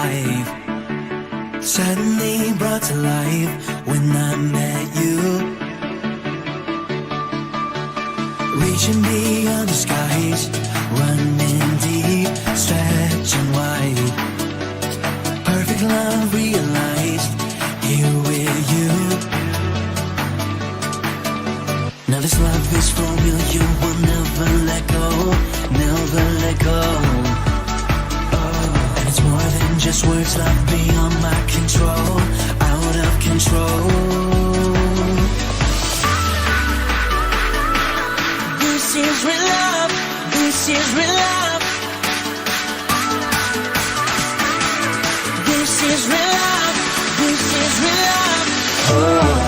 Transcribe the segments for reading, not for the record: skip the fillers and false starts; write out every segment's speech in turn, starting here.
life, suddenly brought to life when I met you. Reaching beyond the skies, running deep, stretching wide. Perfect love realized, here with you. Now this love is familiar, will never let go, never let go. Oh, and it's more than just words, love beyond my control, out of control. This is real love, this is real love. This is real love, this is real love. Oh.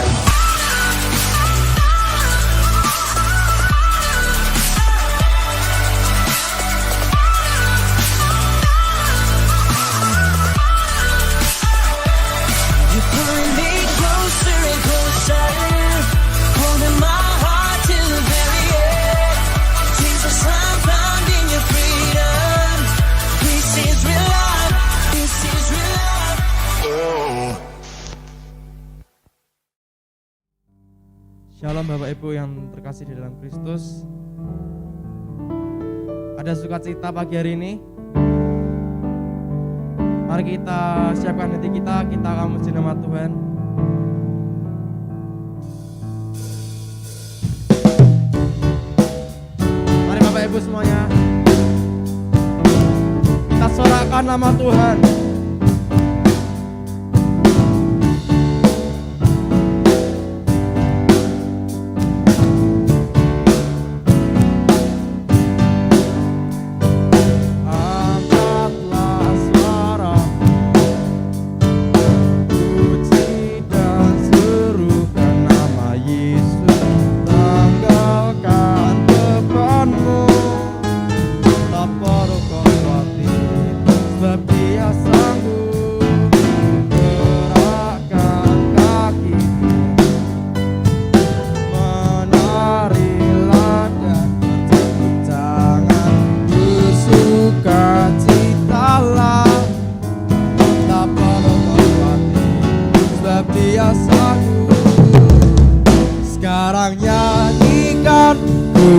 Shalom Bapak Ibu yang terkasih di dalam Kristus. Ada sukacita pagi hari ini. Mari kita siapkan hati kita akan memuji nama Tuhan. Mari Bapak Ibu semuanya, kita sorakan nama Tuhan.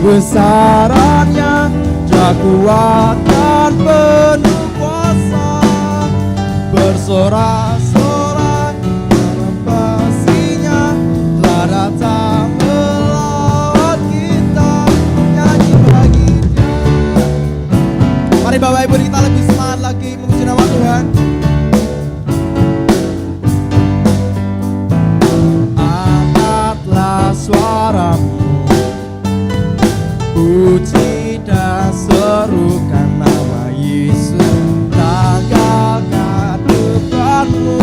Kebesarannya, kekuatan penuh kuasa, bersorak-sorai dalam kasih-Nya telah datang melawat kita, nyanyi bagi Dia. Mari Bapak Ibu kita lebih semangat lagi memuji nama Tuhan. Angkatlah suaramu, puji dan serukan nama Yesus, tanggalkan bebanmu,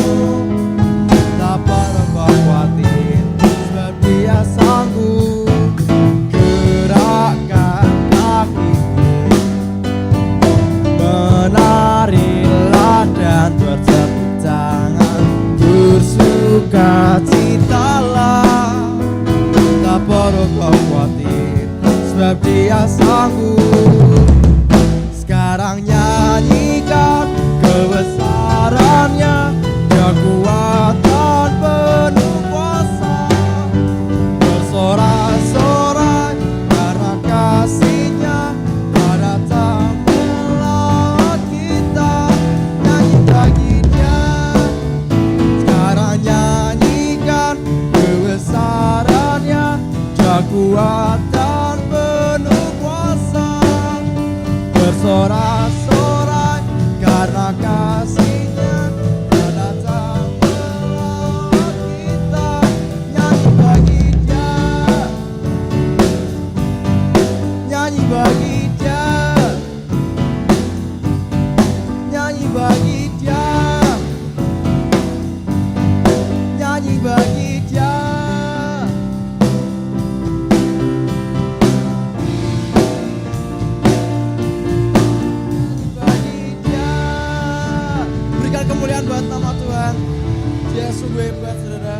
tak perlu khawatir, sebab Dia sanggup. Gerakkan kakimu, menarilah dan bertepuk tangan, bersukacitalah, tak perlu khawatir, sebab Dia sanggup. Sekarang nyanyikan kebesarannya, kekuatan penuh kuasa, bersorak-sorai karena kasih-Nya telah datang melawat kita, nyanyi bagi Dia. Sekarang nyanyikan kebesarannya, kekuatan penuh kuasa, bersorak-sorai karena kasih-Nya telah datang melawat kita, nyanyi bagi Dia, nyanyi bagi Dia, nyanyi bagi Dia, nyanyi bagi Dia. Kemuliaan buat nama Tuhan. Dia sungguh hebat, saudara.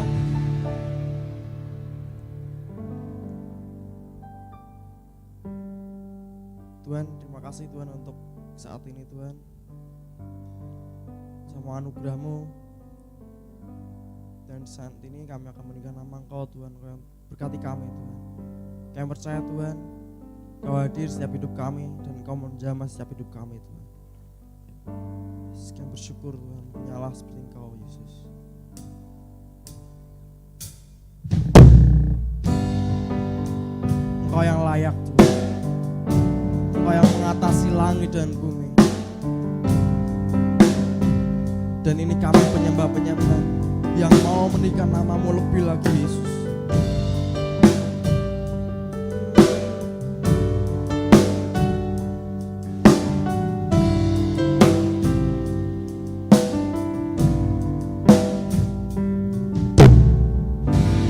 Tuhan, terima kasih Tuhan untuk saat ini Tuhan. semua anugerah-Mu. Dan saat ini kami akan meninggikan nama Engkau Tuhan. Kau yang berkati kami Tuhan. Kami percaya Tuhan, Kau hadir setiap hidup kami dan Kau menjamah setiap hidup kami Tuhan. Kami bersyukur Tuhan, menyalah seperti Engkau Yesus. Engkau yang layak Tuhan. Engkau yang mengatasi langit dan bumi. Dan ini kami penyembah-penyembah yang mau meninggikan nama-Mu lebih lagi Yesus.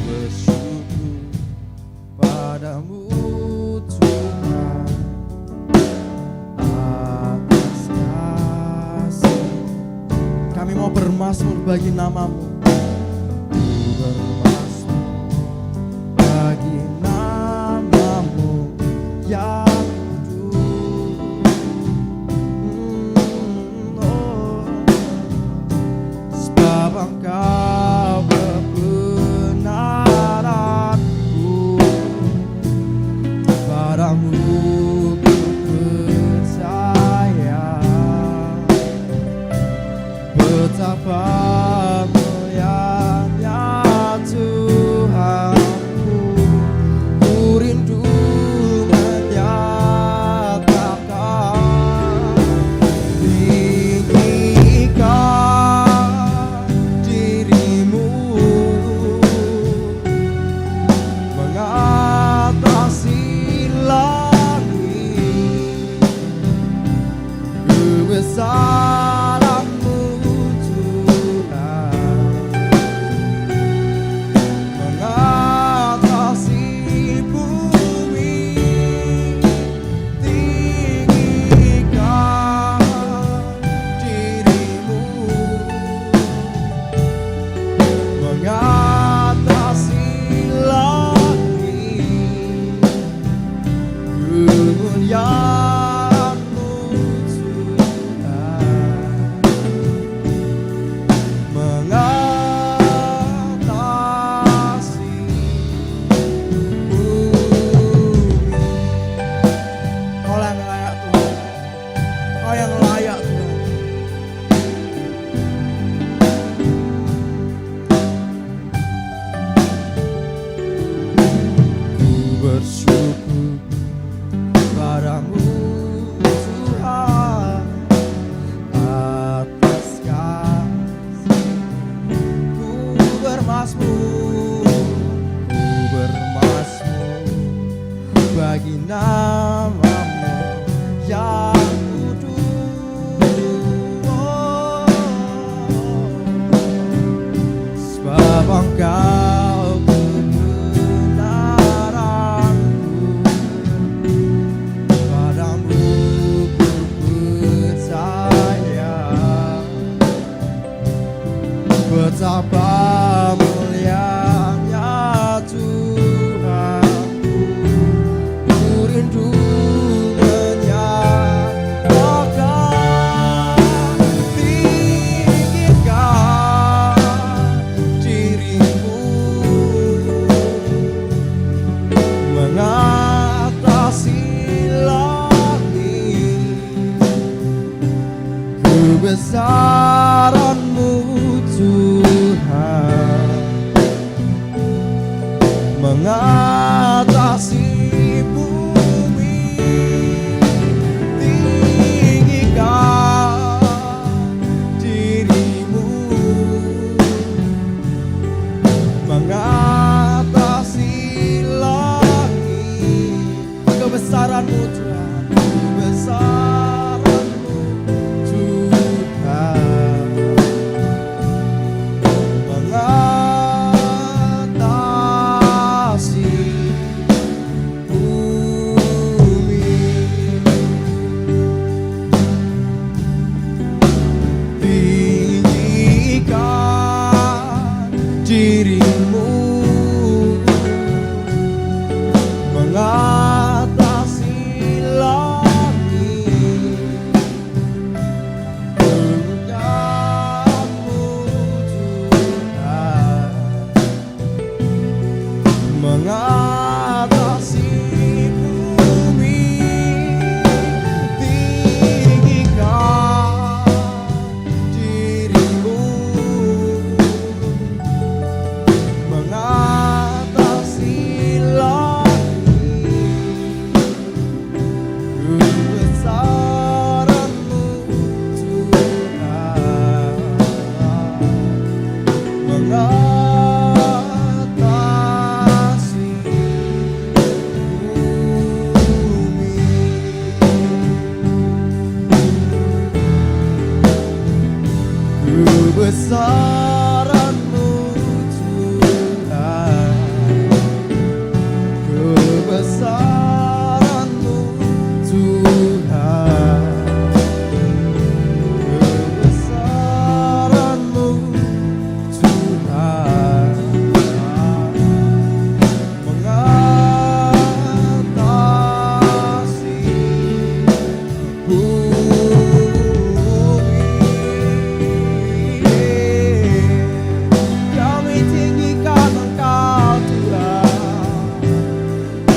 Bersyukur padamu Tuhan atas kasih. Kami mau bermazmur bagi nama-Mu. Bermazmur bagi nama-Mu yang kudus. Sebab Engkau kebenaranku, padamu ku percaya. Betapa mulianya Tuhanku, ku rindu menyatakan tinggikan diri-Mu mengatasi langit. Kebesaran-Mu Tuhan Kebesaran-Mu Tuhan, kebesaran-Mu Tuhan, kebesaran-Mu Tuhan mengatasi kami tinggikan Engkau Tuhan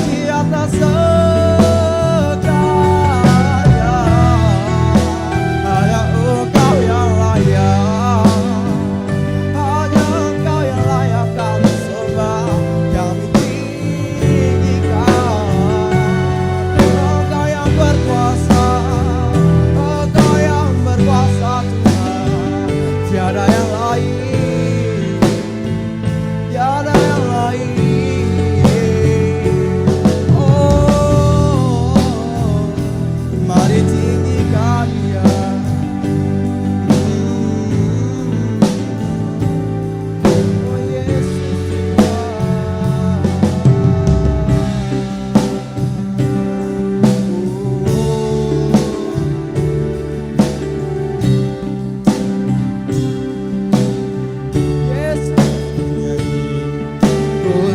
di atas segala, hanya Engkau yang layak, hanya Engkau yang layak kami sembah, kami tinggikan Engkau yang berkuasa, Engkau yang berkuasa Tuhan, tiada yang lain, tiada yang lain. Oh, mari tinggikan Dia. Oh Yesus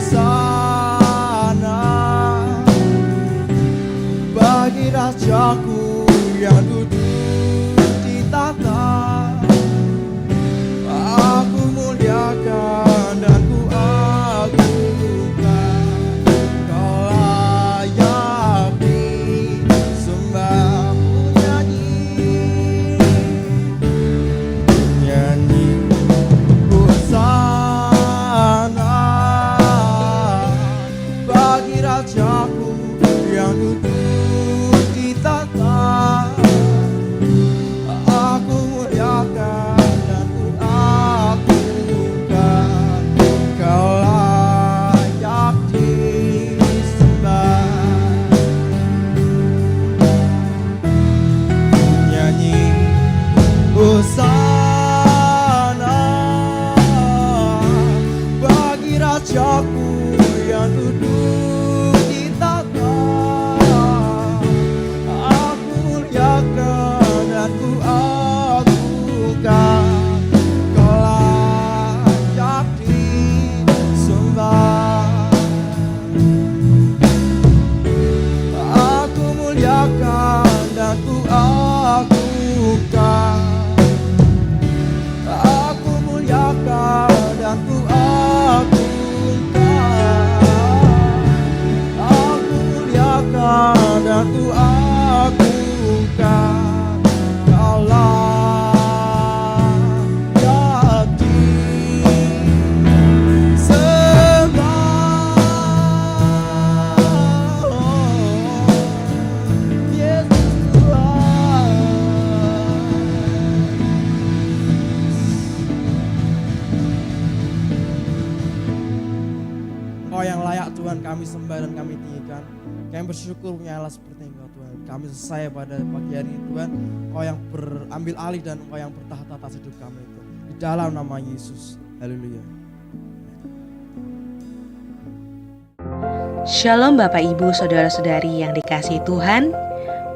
Hosana bagi Rajaku yang duduk di tahta. Aku muliakan dan ku agungkan, Kau layak disembah. Nyanyi Hosana bagi Rajaku yang duduk di tahta. Aku muliakan dan ku agungkan, Kau layak disembah. Nyanyi Hosana bagi Rajaku yang duduk di tahta. Aku muliakan dan ku agungkan, Kau layak disembah. Aku muliakan dan ku agungkan, aku muliakan dan ku agungkan, aku muliakan dan ku agungkan, Kau layak disembah. Yesus Tuhan. Engkau yang layak Tuhan kami sembah dan kami tinggikan. Kami bersyukur punya Allah seperti Engkau Tuhan. Kami selesai pada pagi hari ini Tuhan. Engkau yang berambil alih dan Engkau yang bertahta atas hidup kami itu. Di dalam nama Yesus. Haleluya. Shalom Bapak Ibu Saudara-saudari yang dikasihi Tuhan.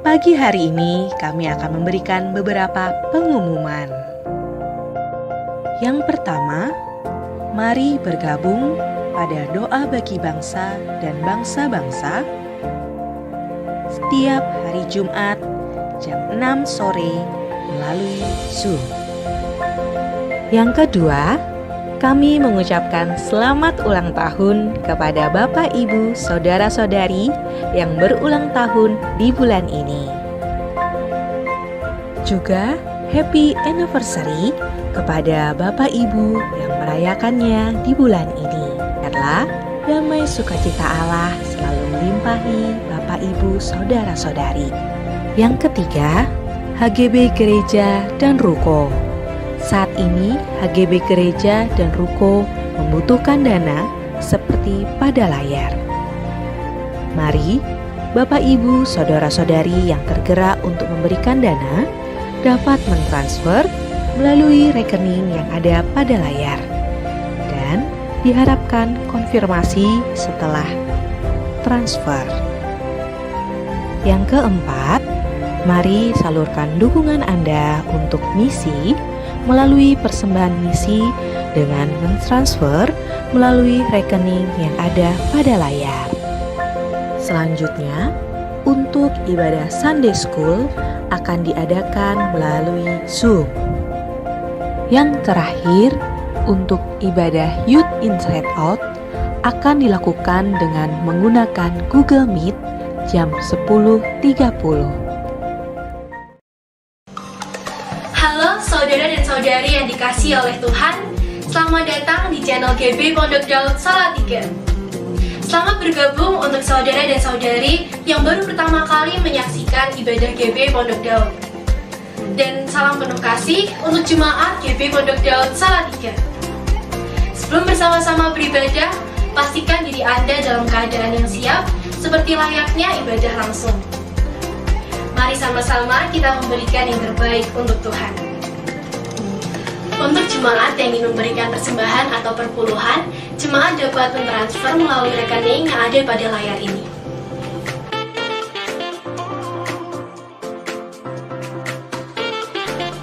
Pagi hari ini kami akan memberikan beberapa pengumuman. Yang pertama, mari bergabung pada doa bagi bangsa dan bangsa-bangsa setiap hari Jumat jam 6 sore melalui Zoom. Yang kedua, kami mengucapkan selamat ulang tahun kepada Bapak Ibu Saudara-saudari yang berulang tahun di bulan ini. Juga happy anniversary kepada Bapak Ibu yang merayakannya di bulan ini. Biarlah damai sukacita Allah selalu melimpahi Bapak Ibu Saudara-saudari. Yang ketiga, HGB Gereja dan Ruko. Saat ini HGB Gereja dan Ruko membutuhkan dana seperti pada layar. Mari Bapak Ibu Saudara-saudari yang tergerak untuk memberikan dana dapat mentransfer melalui rekening yang ada pada layar. Dan diharapkan konfirmasi setelah transfer. Yang keempat, mari salurkan dukungan Anda untuk misi melalui persembahan misi dengan mentransfer melalui rekening yang ada pada layar. Selanjutnya, untuk ibadah Sunday School akan diadakan melalui Zoom. Yang terakhir, untuk ibadah Youth Inside Out akan dilakukan dengan menggunakan Google Meet jam 10.30. Halo saudara dan saudari yang dikasihi oleh Tuhan, selamat datang di channel GB Pondok Daud Salatiga. Selamat bergabung untuk saudara dan saudari yang baru pertama kali menyaksikan ibadah GB Pondok Daud. Dan salam penuh kasih untuk jemaat GB Pondok Daud Salatiga. Sebelum bersama-sama beribadah, pastikan diri Anda dalam keadaan yang siap seperti layaknya ibadah langsung. Mari sama-sama kita memberikan yang terbaik untuk Tuhan. Untuk jemaat yang ingin memberikan persembahan atau perpuluhan, jemaat dapat mentransfer melalui rekening yang ada pada layar ini.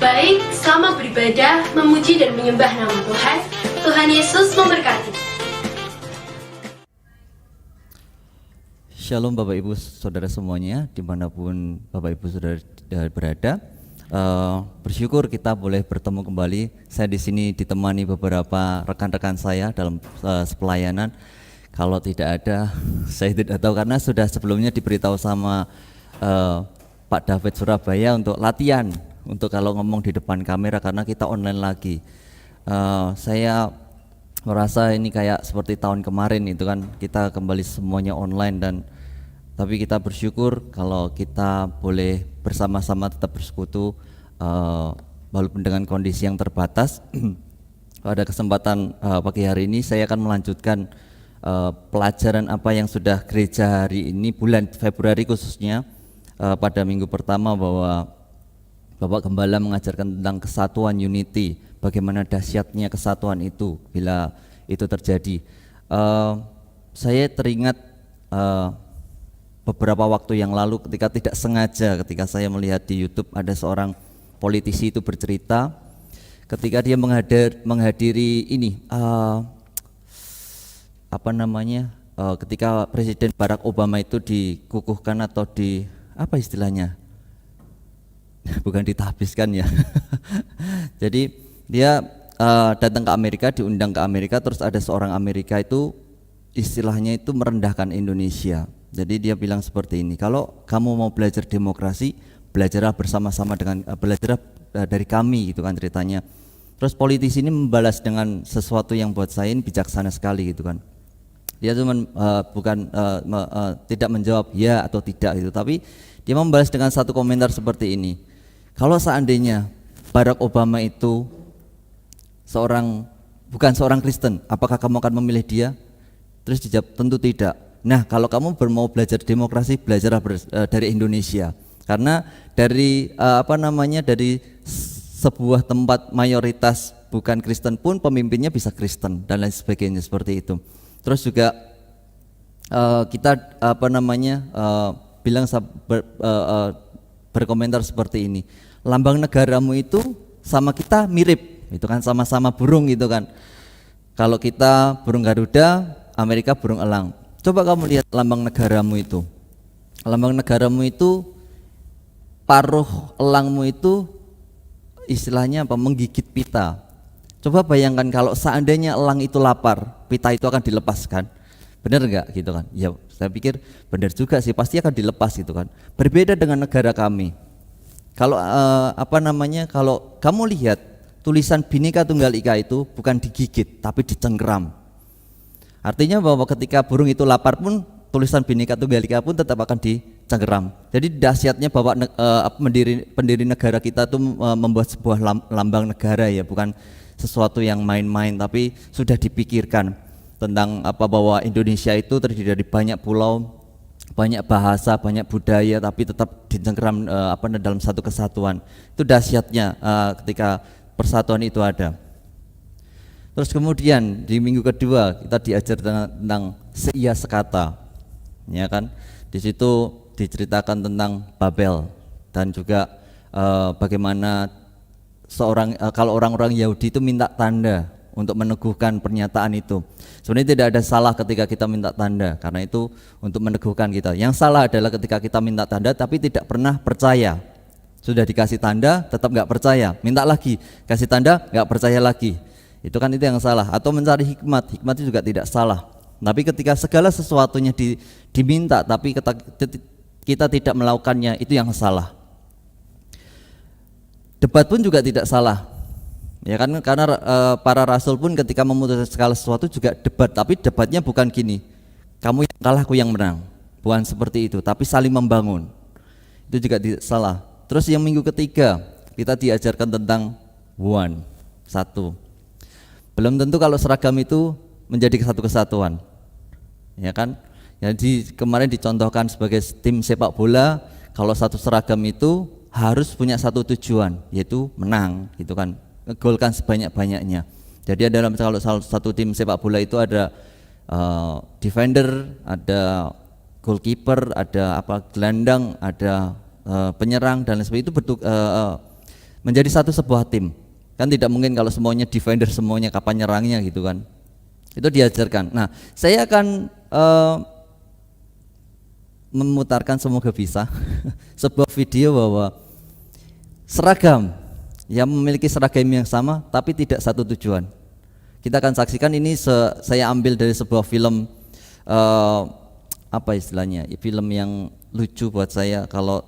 Baik, selamat beribadah, memuji dan menyembah nama Tuhan. Tuhan Yesus memberkati. Shalom Bapak Ibu Saudara semuanya, dimanapun Bapak Ibu Saudara berada. Bersyukur kita boleh bertemu kembali. Saya di sini ditemani beberapa rekan-rekan saya dalam sepelayanan. Kalau tidak ada, saya tidak tahu karena sudah sebelumnya diberitahu sama Pak David Surabaya untuk latihan, untuk kalau ngomong di depan kamera karena kita online lagi. Saya merasa ini kayak seperti tahun kemarin itu kan, kita kembali semuanya online dan tapi kita bersyukur kalau kita boleh bersama-sama tetap bersekutu walaupun dengan kondisi yang terbatas. Pada kesempatan pagi hari ini saya akan melanjutkan pelajaran apa yang sudah gereja hari ini bulan Februari khususnya pada minggu pertama bahwa Bapak Gembala mengajarkan tentang kesatuan, unity, bagaimana dahsyatnya kesatuan itu bila itu terjadi. Saya teringat beberapa waktu yang lalu ketika tidak sengaja ketika saya melihat di YouTube ada seorang politisi itu bercerita ketika dia menghadiri ini ketika Presiden Barack Obama itu dikukuhkan atau di apa istilahnya bukan ditahbiskan ya jadi dia datang ke Amerika, diundang ke Amerika, terus ada seorang Amerika itu istilahnya itu merendahkan Indonesia. Jadi dia bilang seperti ini, kalau kamu mau belajar demokrasi, belajarlah bersama-sama dengan belajarlah dari kami gitu kan ceritanya. Terus politisi ini membalas dengan sesuatu yang buat saya ini bijaksana sekali gitu kan. Dia cuma tidak menjawab ya atau tidak gitu, tapi dia membalas dengan satu komentar seperti ini. Kalau seandainya Barack Obama itu bukan seorang Kristen, apakah kamu akan memilih dia? Terus dijawab tentu tidak. Nah, kalau kamu mau belajar demokrasi, belajarlah dari Indonesia. Karena dari dari sebuah tempat mayoritas bukan Kristen pun pemimpinnya bisa Kristen dan lain sebagainya seperti itu. Terus juga kita berkomentar seperti ini. Lambang negaramu itu sama kita mirip, itu kan sama-sama burung gitu kan. Kalau kita burung Garuda, Amerika burung elang. Coba kamu lihat lambang negaramu itu. Lambang negaramu itu paruh elangmu itu istilahnya apa? Menggigit pita. Coba bayangkan kalau seandainya elang itu lapar, pita itu akan dilepaskan. Benar enggak gitu kan? Ya, saya pikir benar juga sih, pasti akan dilepas gitu kan. Berbeda dengan negara kami. Kalau kalau kamu lihat tulisan Bhinneka Tunggal Ika itu bukan digigit tapi dicengkeram. Artinya bahwa ketika burung itu lapar pun tulisan Bhinneka Tunggal Ika pun tetap akan dicengkeram. Jadi dahsyatnya bahwa pendiri negara kita itu membuat sebuah lambang negara ya, bukan sesuatu yang main-main tapi sudah dipikirkan tentang bahwa Indonesia itu terdiri dari banyak pulau, banyak bahasa, banyak budaya tapi tetap dicengkeram dalam satu kesatuan. Itu dahsyatnya ketika persatuan itu ada. Terus kemudian di minggu kedua kita diajar tentang seia sekata, ya kan? Di situ diceritakan tentang Babel dan juga bagaimana kalau orang-orang Yahudi itu minta tanda untuk meneguhkan pernyataan itu. Sebenarnya tidak ada salah ketika kita minta tanda, karena itu untuk meneguhkan kita. Yang salah adalah ketika kita minta tanda tapi tidak pernah percaya. Sudah dikasih tanda tetap nggak percaya, minta lagi, kasih tanda nggak percaya lagi. Itu kan itu yang salah. Atau mencari hikmat itu juga tidak salah. Tapi ketika segala sesuatunya diminta tapi kita tidak melakukannya, itu yang salah. Debat pun juga tidak salah, ya kan, karena para rasul pun ketika memutuskan segala sesuatu juga debat, tapi debatnya bukan gini, kamu yang kalah aku yang menang, bukan seperti itu, tapi saling membangun. Itu juga tidak salah. Terus yang minggu ketiga kita diajarkan tentang satu. Belum tentu kalau seragam itu menjadi satu kesatuan, ya kan. Jadi kemarin dicontohkan sebagai tim sepak bola, kalau satu seragam itu harus punya satu tujuan, yaitu menang, gitu kan, ngegolkan sebanyak-banyaknya. Jadi dalam kalau satu tim sepak bola itu ada defender, ada goalkeeper, ada gelandang, ada penyerang dan lain sebagainya, itu menjadi satu sebuah tim. Kan tidak mungkin kalau semuanya defender, semuanya kapan nyerangnya, gitu kan. Itu diajarkan. Nah, saya akan memutarkan, semoga bisa sebuah video bahwa seragam yang memiliki seragam yang sama tapi tidak satu tujuan. Kita akan saksikan ini, saya ambil dari sebuah film, apa istilahnya, film yang lucu buat saya. Kalau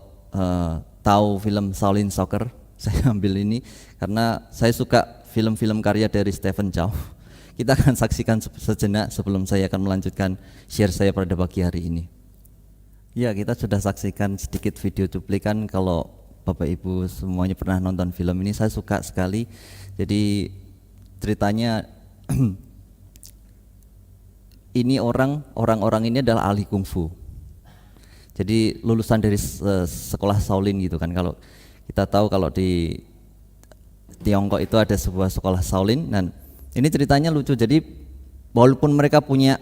tahu film Shaolin Soccer, saya ambil ini karena saya suka film-film karya dari Stephen Chow. Kita akan saksikan sejenak sebelum saya akan melanjutkan share saya pada pagi hari ini. Ya, kita sudah saksikan sedikit video cuplikan. Kalau Bapak Ibu semuanya pernah nonton film ini, saya suka sekali. Jadi ceritanya ini orang-orang ini adalah ahli kungfu. Jadi lulusan dari sekolah Shaolin, gitu kan. Kalau kita tahu kalau di Tiongkok itu ada sebuah sekolah Shaolin, dan ini ceritanya lucu. Jadi walaupun mereka punya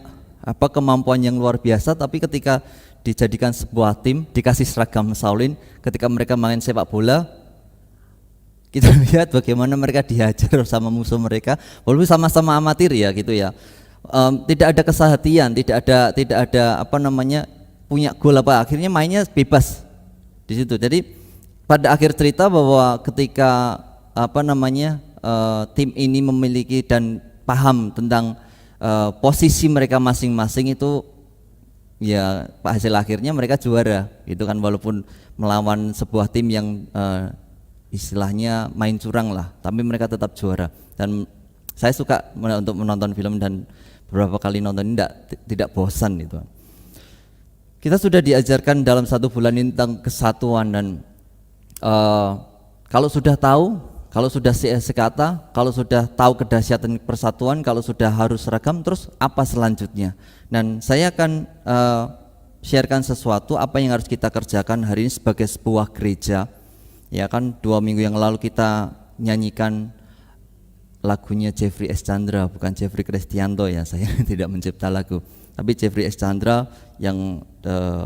kemampuan yang luar biasa, tapi ketika dijadikan sebuah tim, dikasih seragam Shaolin, ketika mereka main sepak bola, kita lihat bagaimana mereka dihajar sama musuh mereka, walaupun sama-sama amatir, ya gitu ya. Tidak ada kesehatian, tidak ada punya gol apa, akhirnya mainnya bebas di situ. Jadi pada akhir cerita bahwa ketika tim ini memiliki dan paham tentang posisi mereka masing-masing, itu ya hasil akhirnya mereka juara, gitu kan, walaupun melawan sebuah tim yang istilahnya main curang lah, tapi mereka tetap juara. Dan saya suka untuk menonton film, dan beberapa kali nonton ini tidak bosan, gitu. Kita sudah diajarkan dalam 1 bulan ini tentang kesatuan, dan kalau sudah tahu, kalau sudah sekata, kalau sudah tahu kedahsyatan persatuan, kalau sudah harus seragam, terus apa selanjutnya? Dan saya akan sharekan sesuatu apa yang harus kita kerjakan hari ini sebagai sebuah gereja. Ya kan, 2 minggu yang lalu kita nyanyikan lagunya Jeffrey S. Chandra, bukan Jeffrey Kristianto ya, saya tidak mencipta lagu, tapi Jeffrey S. Chandra yang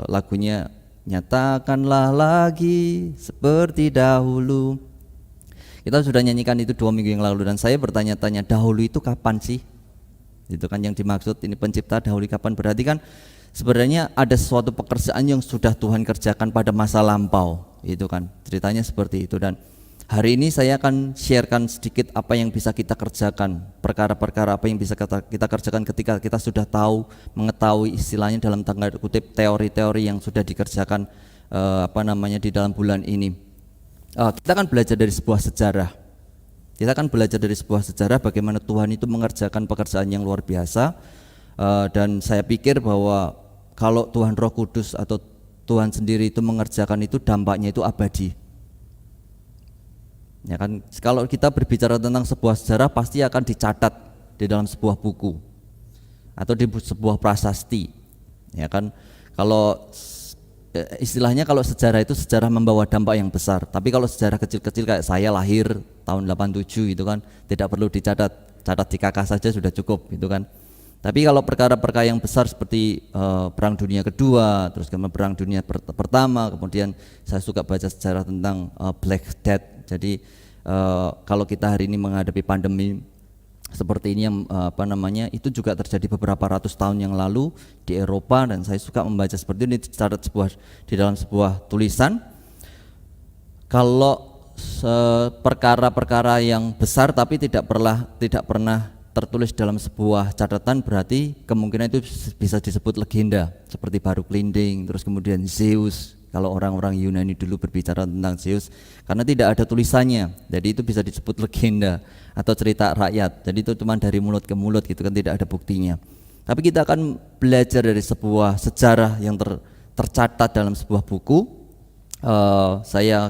lagunya nyatakanlah lagi seperti dahulu. Kita sudah nyanyikan itu 2 minggu yang lalu, dan saya bertanya-tanya, dahulu itu kapan sih? Itu kan yang dimaksud ini, pencipta dahulu kapan? Berarti kan sebenarnya ada suatu pekerjaan yang sudah Tuhan kerjakan pada masa lampau, itu kan ceritanya seperti itu. Dan hari ini saya akan sharekan sedikit apa yang bisa kita kerjakan, perkara-perkara apa yang bisa kita kerjakan ketika kita sudah tahu, mengetahui istilahnya dalam tanda kutip teori-teori yang sudah dikerjakan di dalam bulan ini. Kita akan belajar dari sebuah sejarah. Kita akan belajar dari sebuah sejarah bagaimana Tuhan itu mengerjakan pekerjaan yang luar biasa. Dan saya pikir bahwa kalau Tuhan Roh Kudus atau Tuhan sendiri itu mengerjakan itu, dampaknya itu abadi. Ya kan, kalau kita berbicara tentang sebuah sejarah pasti akan dicatat di dalam sebuah buku atau di sebuah prasasti. Ya kan, kalau istilahnya kalau sejarah itu sejarah membawa dampak yang besar. Tapi kalau sejarah kecil-kecil kayak saya lahir tahun 87 itu kan tidak perlu dicatat, catat di kakak saja sudah cukup gitu kan. Tapi kalau perkara-perkara yang besar seperti Perang Dunia Kedua, terus kemudian Perang Dunia Pertama, kemudian saya suka baca sejarah tentang Black Death. Jadi kalau kita hari ini menghadapi pandemi seperti ini yang itu juga terjadi beberapa ratus tahun yang lalu di Eropa, dan saya suka membaca seperti ini dicatat di dalam sebuah tulisan. Kalau perkara-perkara yang besar tapi tidak pernah tertulis dalam sebuah catatan, berarti kemungkinan itu bisa disebut legenda, seperti Baru Kelinding, terus kemudian Zeus. Kalau orang-orang Yunani dulu berbicara tentang Zeus, karena tidak ada tulisannya, jadi itu bisa disebut legenda atau cerita rakyat. Jadi itu cuma dari mulut ke mulut gitu kan, tidak ada buktinya. Tapi kita akan belajar dari sebuah sejarah yang tercatat dalam sebuah buku.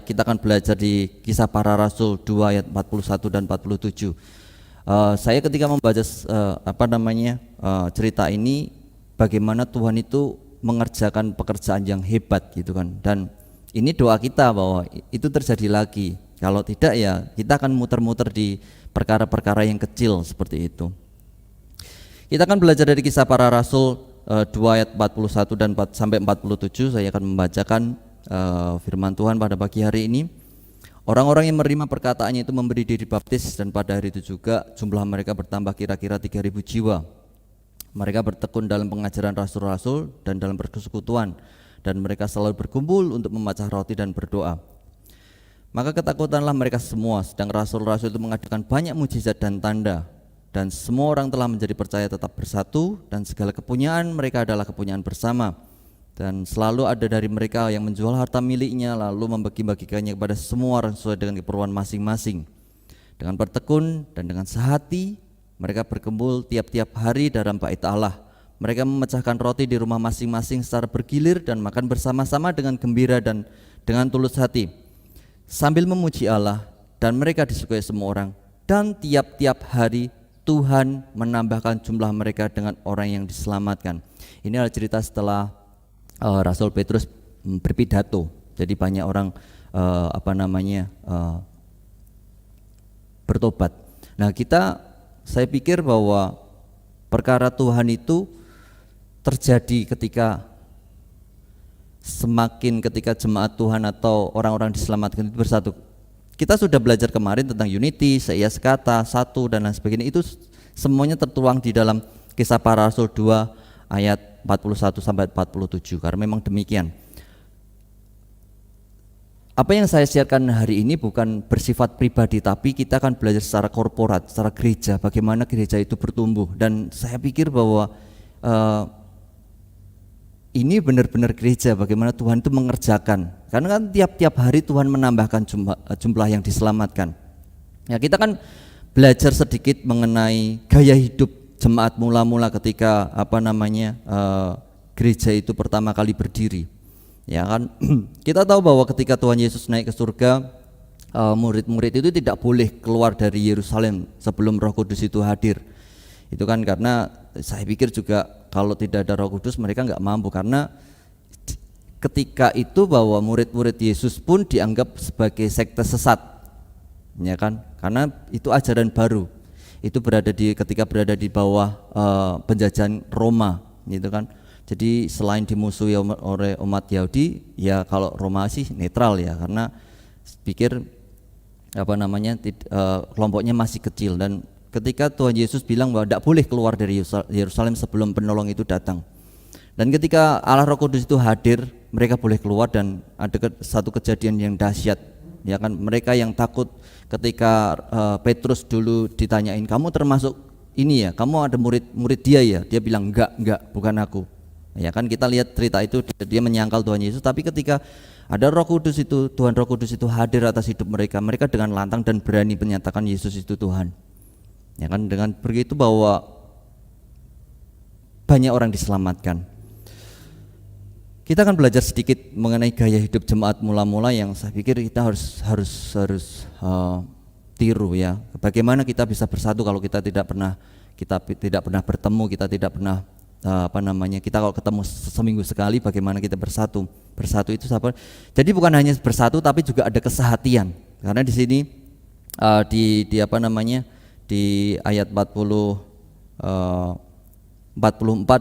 Kita akan belajar di Kisah Para Rasul 2 ayat 41 dan 47. Saya ketika membaca cerita ini, bagaimana Tuhan itu mengerjakan pekerjaan yang hebat gitu kan, dan ini doa kita bahwa itu terjadi lagi. Kalau tidak ya kita akan muter-muter di perkara-perkara yang kecil seperti itu. Kita akan belajar dari Kisah Para Rasul 2 ayat 41 dan sampai 47. Saya akan membacakan firman Tuhan pada pagi hari ini. Orang-orang yang menerima perkataannya itu memberi diri baptis, dan pada hari itu juga jumlah mereka bertambah kira-kira 3.000 jiwa. Mereka bertekun dalam pengajaran rasul-rasul dan dalam persekutuan, dan mereka selalu berkumpul untuk memecah roti dan berdoa. Maka ketakutanlah mereka semua, sedang rasul-rasul itu mengadakan banyak mujizat dan tanda, dan semua orang telah menjadi percaya tetap bersatu, dan segala kepunyaan mereka adalah kepunyaan bersama. Dan selalu ada dari mereka yang menjual harta miliknya lalu membagi-bagikannya kepada semua orang sesuai dengan keperluan masing-masing. Dengan bertekun dan dengan sehati mereka berkumpul tiap-tiap hari dalam bait Allah. Mereka memecahkan roti di rumah masing-masing secara bergilir dan makan bersama-sama dengan gembira dan dengan tulus hati, sambil memuji Allah, dan mereka disukai semua orang. Dan tiap-tiap hari Tuhan menambahkan jumlah mereka dengan orang yang diselamatkan. Ini adalah cerita setelah Rasul Petrus berpidato. Jadi banyak orang bertobat. Nah, saya pikir bahwa perkara Tuhan itu terjadi ketika jemaat Tuhan atau orang-orang diselamatkan itu bersatu. Kita sudah belajar kemarin tentang unity, seias kata, satu dan lain sebagainya. Itu semuanya tertuang di dalam Kisah Para Rasul 2 ayat 41 sampai 47, karena memang demikian. Apa yang saya siarkan hari ini bukan bersifat pribadi, tapi kita akan belajar secara korporat, secara gereja, bagaimana gereja itu bertumbuh. Dan saya pikir bahwa ini benar-benar gereja, bagaimana Tuhan itu mengerjakan. Karena kan tiap-tiap hari Tuhan menambahkan jumlah yang diselamatkan. Ya, kita kan belajar sedikit mengenai gaya hidup jemaat mula-mula ketika gereja itu pertama kali berdiri. Ya kan, kita tahu bahwa ketika Tuhan Yesus naik ke surga, murid-murid itu tidak boleh keluar dari Yerusalem sebelum Roh Kudus itu hadir. Itu kan karena saya pikir juga kalau tidak ada Roh Kudus mereka nggak mampu, karena ketika itu bahwa murid-murid Yesus pun dianggap sebagai sekte sesat, ya kan, karena itu ajaran baru. Itu ketika berada di bawah penjajahan Roma, gitu kan. Jadi selain dimusuhi oleh umat Yahudi, ya kalau Roma sih netral ya, karena pikir kelompoknya masih kecil. Dan ketika Tuhan Yesus bilang bahwa tidak boleh keluar dari Yerusalem sebelum penolong itu datang, dan ketika Allah Roh Kudus itu hadir, mereka boleh keluar. Dan ada satu kejadian yang dahsyat, ya kan, mereka yang takut ketika Petrus dulu ditanyain, kamu termasuk ini ya, kamu ada murid dia ya, dia bilang enggak, bukan aku. Ya kan, kita lihat cerita itu, dia menyangkal Tuhan Yesus. Tapi ketika ada Roh Kudus itu, Tuhan Roh Kudus itu hadir atas hidup mereka, mereka dengan lantang dan berani menyatakan Yesus itu Tuhan. Ya kan, dengan begitu bahwa banyak orang diselamatkan. Kita akan belajar sedikit mengenai gaya hidup jemaat mula-mula yang saya pikir kita harus tiru ya. Bagaimana kita bisa bersatu kalau kita tidak pernah bertemu, kita tidak pernah kita kalau ketemu seminggu sekali bagaimana kita bersatu itu apa? Jadi bukan hanya bersatu tapi juga ada kesehatian, karena di sini di ayat 44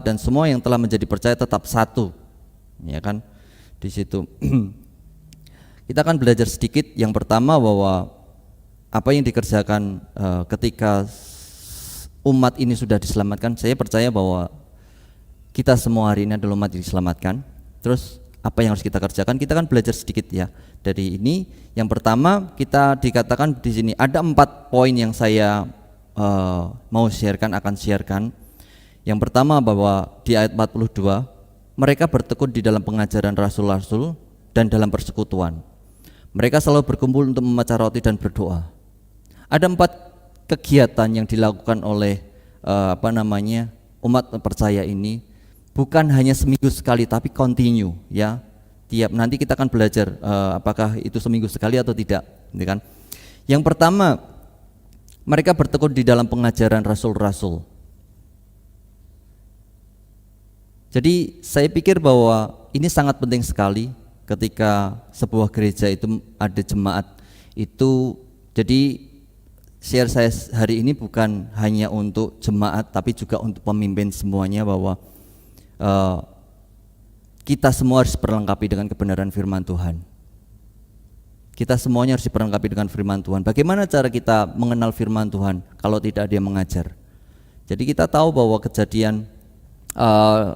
dan semua yang telah menjadi percaya tetap satu, ya kan, di situ. Kita akan belajar sedikit. Yang pertama bahwa apa yang dikerjakan ketika umat ini sudah diselamatkan, saya percaya bahwa kita semua hari ini adalah umat yang diselamatkan. Terus apa yang harus kita kerjakan? Kita akan belajar sedikit ya dari ini. Yang pertama kita dikatakan di sini ada 4 poin yang saya mau akan sharekan. Yang pertama bahwa di ayat 42 mereka bertekun di dalam pengajaran rasul-rasul dan dalam persekutuan. Mereka selalu berkumpul untuk memecah roti dan berdoa. Ada 4 kegiatan yang dilakukan oleh umat percaya ini. Bukan hanya seminggu sekali tapi continue ya. Nanti kita akan belajar apakah itu seminggu sekali atau tidak, gitu kan. Yang pertama, mereka bertekun di dalam pengajaran rasul-rasul. Jadi saya pikir bahwa ini sangat penting sekali ketika sebuah gereja itu ada jemaat itu. Jadi share saya hari ini bukan hanya untuk jemaat tapi juga untuk pemimpin semuanya, bahwa kita semua harus diperlengkapi dengan kebenaran firman Tuhan. Kita semuanya harus diperlengkapi dengan firman Tuhan. Bagaimana cara kita mengenal firman Tuhan kalau tidak ada yang mengajar? Jadi kita tahu bahwa kejadian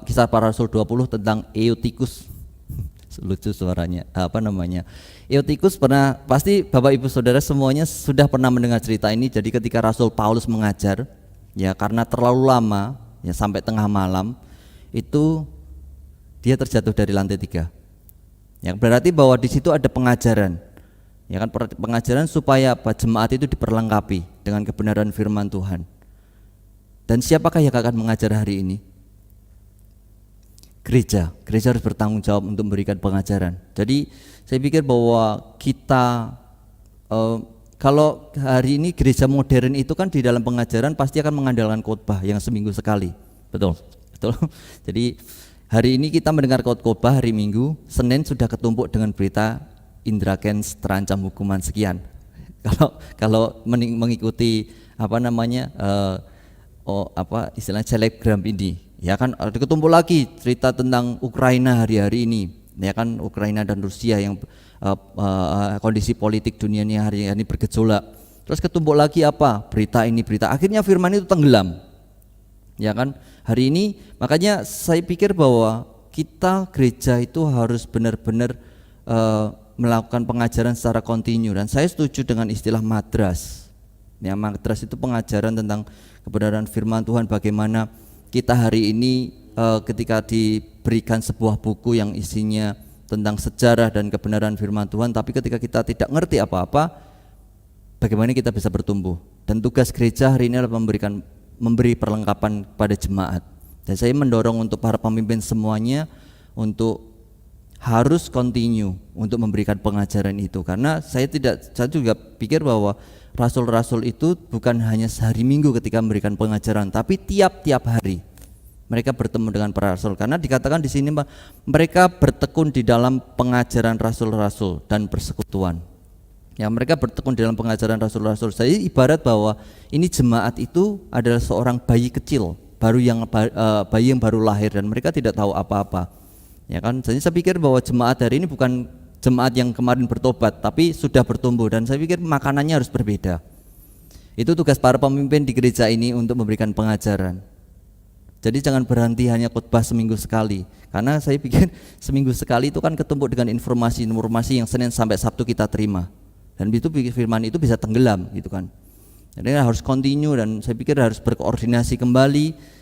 Kisah Para Rasul 20 tentang Eutikus. Lucu suaranya, Eutikus pasti Bapak Ibu Saudara semuanya sudah pernah mendengar cerita ini. Jadi ketika Rasul Paulus mengajar, ya karena terlalu lama, ya sampai tengah malam, itu dia terjatuh dari lantai 3. Ya, berarti bahwa di situ ada pengajaran. Ya kan, pengajaran supaya jemaat itu diperlengkapi dengan kebenaran firman Tuhan. Dan siapakah yang akan mengajar hari ini? Gereja harus bertanggung jawab untuk memberikan pengajaran. Jadi saya pikir bahwa kita kalau hari ini gereja modern itu kan di dalam pengajaran pasti akan mengandalkan khotbah yang seminggu sekali. Betul. Jadi hari ini kita mendengar khotbah hari Minggu, Senin sudah ketumpuk dengan berita Indra Kents terancam hukuman sekian. Kalau mengikuti istilahnya selebgram ini, ya kan, ketumpuk lagi cerita tentang Ukraina hari-hari ini, ya kan, Ukraina dan Rusia yang kondisi politik dunia ini hari ini bergejolak. Terus ketumpuk lagi berita akhirnya firman itu tenggelam, ya kan. Hari ini makanya saya pikir bahwa kita gereja itu harus benar-benar melakukan pengajaran secara kontinu, dan saya setuju dengan istilah madras. Ya, madras itu pengajaran tentang kebenaran firman Tuhan. Bagaimana kita hari ini ketika diberikan sebuah buku yang isinya tentang sejarah dan kebenaran firman Tuhan, tapi ketika kita tidak ngerti apa-apa, bagaimana kita bisa bertumbuh. Dan tugas gereja hari ini adalah memberi perlengkapan pada jemaat. Dan saya mendorong untuk para pemimpin semuanya untuk harus continue untuk memberikan pengajaran itu, karena saya juga pikir bahwa rasul-rasul itu bukan hanya sehari Minggu ketika memberikan pengajaran, tapi tiap-tiap hari mereka bertemu dengan para rasul, karena dikatakan di sini mereka bertekun di dalam pengajaran rasul-rasul dan persekutuan. Ya, mereka bertekun dalam pengajaran rasul-rasul. Saya ibarat bahwa ini jemaat itu adalah seorang bayi kecil, bayi yang baru lahir, dan mereka tidak tahu apa-apa. Ya kan, jadi saya pikir bahwa jemaat hari ini bukan jemaat yang kemarin bertobat, tapi sudah bertumbuh, dan saya pikir makanannya harus berbeda. Itu tugas para pemimpin di gereja ini untuk memberikan pengajaran. Jadi jangan berhenti hanya khotbah seminggu sekali, karena saya pikir seminggu sekali itu kan ketumpuk dengan informasi yang Senin sampai Sabtu kita terima, dan itu firman itu bisa tenggelam gitu kan. Jadi harus continue, dan saya pikir harus berkoordinasi kembali.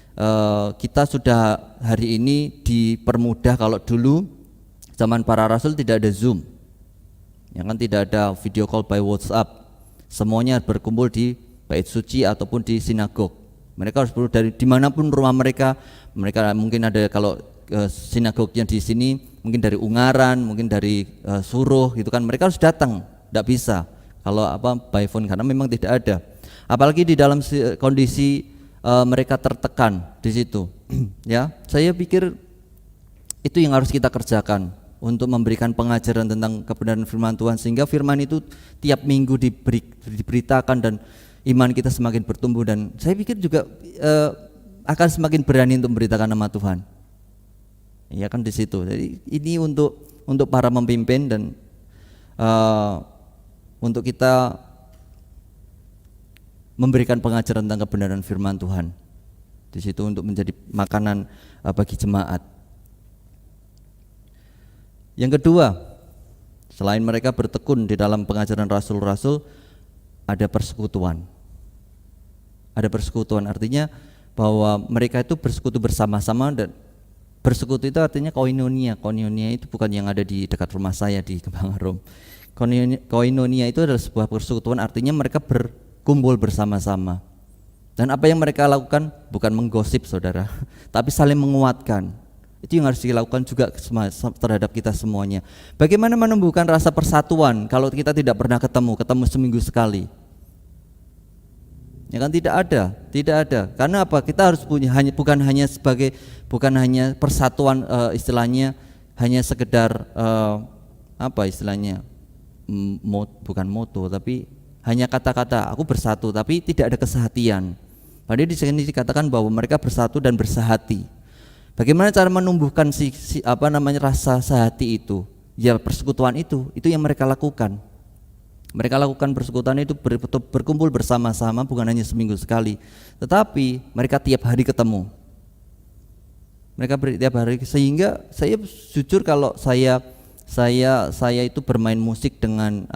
Kita sudah hari ini dipermudah. Kalau dulu zaman para rasul tidak ada Zoom, ya kan, tidak ada video call by WhatsApp, semuanya berkumpul di bait suci ataupun di sinagog. Mereka harus dari dimanapun rumah mereka mungkin ada, kalau sinagognya di sini mungkin dari Ungaran, mungkin dari Suruh gitu kan, mereka harus datang, tidak bisa kalau by phone, karena memang tidak ada. Apalagi di dalam kondisi mereka tertekan di situ. Ya, saya pikir itu yang harus kita kerjakan untuk memberikan pengajaran tentang kebenaran firman Tuhan, sehingga firman itu tiap minggu diberitakan dan iman kita semakin bertumbuh, dan saya pikir juga akan semakin berani untuk memberitakan nama Tuhan. Ya kan di situ. Jadi ini untuk para pemimpin dan untuk kita memberikan pengajaran tentang kebenaran firman Tuhan di situ untuk menjadi makanan bagi jemaat. Yang kedua, selain mereka bertekun di dalam pengajaran rasul-rasul, ada persekutuan. Ada persekutuan, artinya bahwa mereka itu bersekutu bersama-sama, dan bersekutu itu artinya koinonia. Koinonia itu bukan yang ada di dekat rumah saya di Kembang Harum. Koinonia itu adalah sebuah persekutuan, artinya mereka berkumpul bersama-sama. Dan apa yang mereka lakukan bukan menggosip, saudara, tapi saling menguatkan. Itu yang harus dilakukan juga terhadap kita semuanya. Bagaimana menumbuhkan rasa persatuan kalau kita tidak pernah ketemu seminggu sekali? Ya kan tidak ada. Karena apa? Kita harus punya bukan hanya persatuan, istilahnya hanya sekedar bukan moto, tapi hanya kata-kata aku bersatu, tapi tidak ada kesehatian. Padahal di sini dikatakan bahwa mereka bersatu dan bersehati. Bagaimana cara menumbuhkan rasa sehati itu? Ya persekutuan itu yang mereka lakukan. Mereka lakukan persekutuan itu berkumpul bersama-sama, bukan hanya seminggu sekali, tetapi mereka tiap hari ketemu. Mereka tiap hari, sehingga saya jujur kalau saya itu bermain musik dengan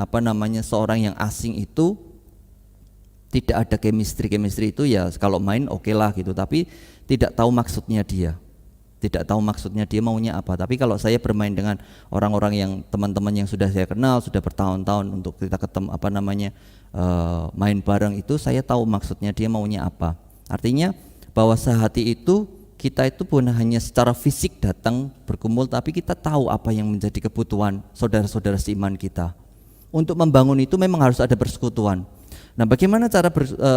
seorang yang asing itu tidak ada chemistry itu ya, kalau main oke lah gitu, tapi tidak tahu maksudnya dia maunya apa. Tapi kalau saya bermain dengan orang-orang yang teman-teman yang sudah saya kenal, sudah bertahun-tahun untuk kita ketemu main bareng, itu saya tahu maksudnya dia maunya apa. Artinya bahwa sehati itu kita itu bukan hanya secara fisik datang berkumpul, tapi kita tahu apa yang menjadi kebutuhan saudara-saudara seiman kita. Untuk membangun itu memang harus ada persekutuan. Nah, bagaimana cara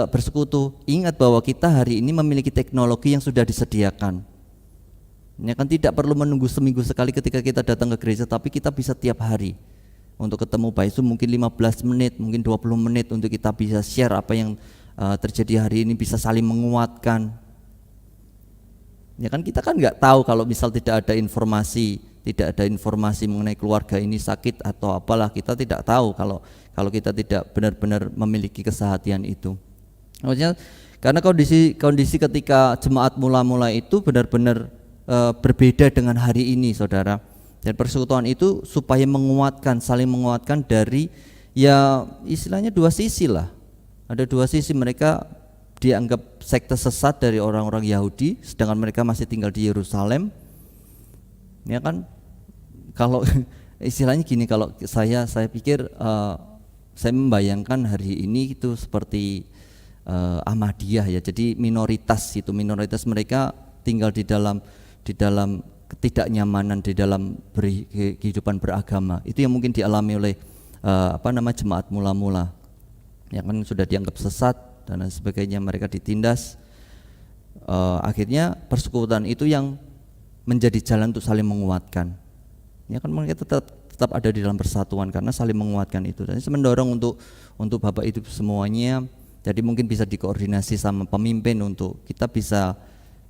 bersekutu? Ingat bahwa kita hari ini memiliki teknologi yang sudah disediakan. Ya kan, tidak perlu menunggu seminggu sekali ketika kita datang ke gereja, tapi kita bisa tiap hari untuk ketemu, baik itu mungkin 15 menit, mungkin 20 menit untuk kita bisa share apa yang terjadi hari ini, bisa saling menguatkan. Ya kan, kita kan nggak tahu kalau misal tidak ada informasi mengenai keluarga ini sakit atau apalah, kita tidak tahu kalau kita tidak benar-benar memiliki kesehatian itu. Maksudnya karena kondisi ketika jemaat mula-mula itu benar-benar berbeda dengan hari ini, saudara. Dan persekutuan itu supaya saling menguatkan dari, ya istilahnya dua sisi lah. Ada dua sisi, mereka dianggap sekte sesat dari orang-orang Yahudi, sedangkan mereka masih tinggal di Yerusalem. Ya kan, kalau istilahnya gini, kalau saya pikir saya membayangkan hari ini itu seperti Ahmadiyah ya. Jadi minoritas mereka tinggal di dalam ketidaknyamanan di dalam kehidupan beragama. Itu yang mungkin dialami oleh jemaat mula-mula yang kan sudah dianggap sesat dan sebagainya, mereka ditindas. Akhirnya persekutuan itu yang menjadi jalan untuk saling menguatkan. Ya kan, mereka tetap ada di dalam persatuan karena saling menguatkan itu. Dan saya mendorong untuk Bapak Ibu semuanya, jadi mungkin bisa dikoordinasi sama pemimpin untuk kita bisa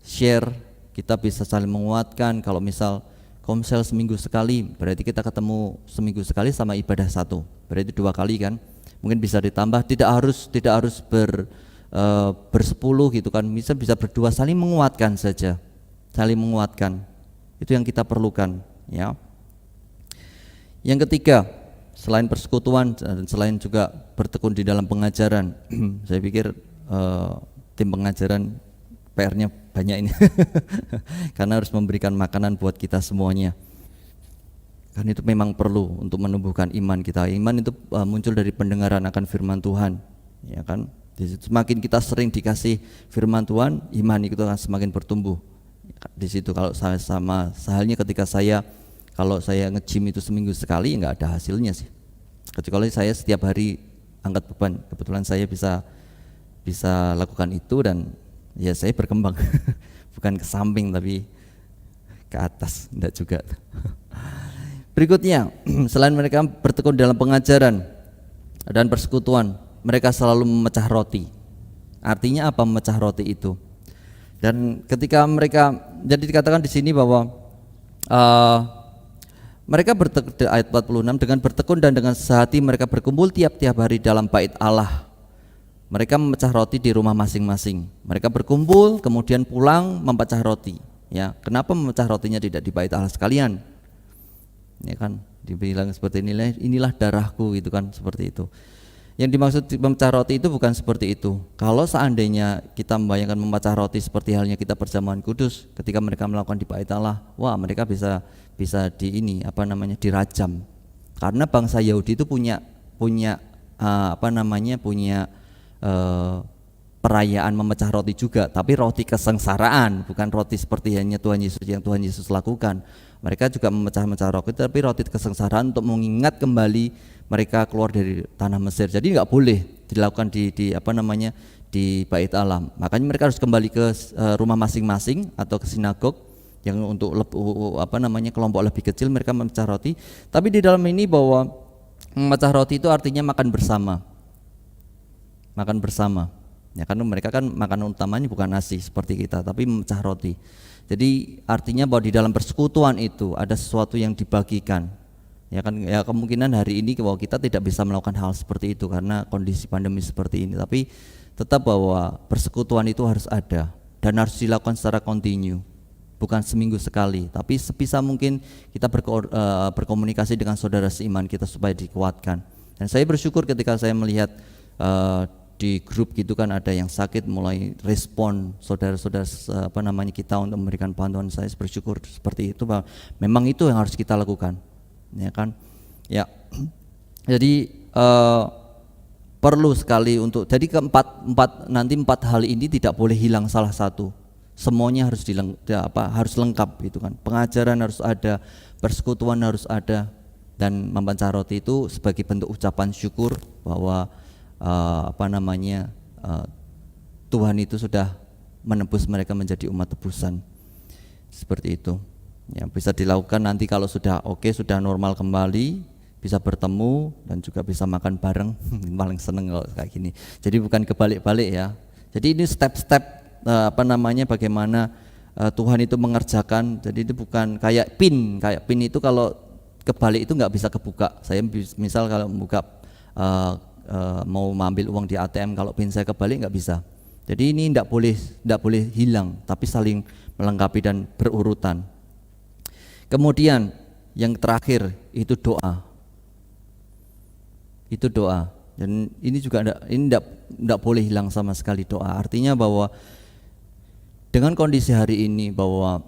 share, kita bisa saling menguatkan. Kalau misal komsel seminggu sekali, berarti kita ketemu seminggu sekali sama ibadah satu, berarti 2 kali kan. Mungkin bisa ditambah, tidak harus bersepuluh gitu kan, bisa berdua, saling menguatkan saja, saling menguatkan. Itu yang kita perlukan ya. Yang ketiga, selain persekutuan dan selain juga bertekun di dalam pengajaran, saya pikir tim pengajaran PR-nya banyak ini karena harus memberikan makanan buat kita semuanya. Kan itu memang perlu untuk menumbuhkan iman kita. Iman itu muncul dari pendengaran akan firman Tuhan, ya kan? Semakin kita sering dikasih firman Tuhan, iman itu akan semakin bertumbuh. Di situ kalau sehalnya ketika kalau saya nge-gym itu seminggu sekali, ya nggak ada hasilnya sih. Kecuali saya setiap hari angkat beban, kebetulan saya bisa lakukan itu dan Ya saya berkembang, bukan ke samping tapi ke atas, enggak juga. Berikutnya, selain mereka bertekun dalam pengajaran dan persekutuan, mereka selalu memecah roti. Artinya apa memecah roti itu? Dan ketika mereka, jadi dikatakan di sini bahwa mereka ayat 46, dengan bertekun dan dengan sehati mereka berkumpul tiap-tiap hari dalam bait Allah. Mereka memecah roti di rumah masing-masing. Mereka berkumpul kemudian pulang memecah roti. Ya, kenapa memecah rotinya tidak di bait Allah sekalian? Ya kan, dibilang seperti inilah darahku gitu kan, seperti itu. Yang dimaksud memecah roti itu bukan seperti itu. Kalau seandainya kita membayangkan memecah roti seperti halnya kita perjamuan kudus, ketika mereka melakukan di bait Allah, wah mereka bisa dirajam. Karena bangsa Yahudi itu punya perayaan memecah roti juga, tapi roti kesengsaraan, bukan roti seperti hanya Tuhan Yesus lakukan. Mereka juga memecah-mecah roti, tapi roti kesengsaraan untuk mengingat kembali mereka keluar dari tanah Mesir. Jadi nggak boleh dilakukan di bait Allah. Makanya mereka harus kembali ke rumah masing-masing atau ke sinagog yang untuk kelompok lebih kecil mereka memecah roti. Tapi di dalam ini bahwa memecah roti itu artinya makan bersama. Makan bersama. Ya kan mereka kan makanan utamanya bukan nasi seperti kita, tapi memecah roti. Jadi artinya bahwa di dalam persekutuan itu ada sesuatu yang dibagikan. Ya kan, ya kemungkinan hari ini bahwa kita tidak bisa melakukan hal seperti itu karena kondisi pandemi seperti ini, tapi tetap bahwa persekutuan itu harus ada dan harus dilakukan secara kontinu, bukan seminggu sekali, tapi sebisa mungkin kita berkomunikasi dengan saudara seiman kita supaya dikuatkan. Dan saya bersyukur ketika saya melihat di grup gitu kan ada yang sakit, mulai respon saudara-saudara kita untuk memberikan bantuan. Saya bersyukur seperti itu, bahwa memang itu yang harus kita lakukan, ya kan, ya. Jadi perlu sekali untuk, jadi empat hal ini tidak boleh hilang salah satu, semuanya harus harus lengkap gitu kan. Pengajaran harus ada, persekutuan harus ada, dan memecah roti itu sebagai bentuk ucapan syukur bahwa Tuhan itu sudah menebus mereka menjadi umat tebusan, seperti itu. Ya, bisa dilakukan nanti kalau sudah sudah normal kembali, bisa bertemu dan juga bisa makan bareng. Paling seneng kalau kayak gini. Jadi bukan kebalik-balik ya. Jadi ini step-step bagaimana Tuhan itu mengerjakan. Jadi itu bukan kayak pin itu kalau kebalik itu nggak bisa kebuka. Saya misal kalau membuka mau mengambil uang di ATM, kalau pin saya kebalik nggak bisa. Jadi ini tidak boleh hilang, tapi saling melengkapi dan berurutan. Kemudian yang terakhir itu doa. Itu doa. Dan ini juga tidak boleh hilang sama sekali doa. Artinya bahwa dengan kondisi hari ini bahwa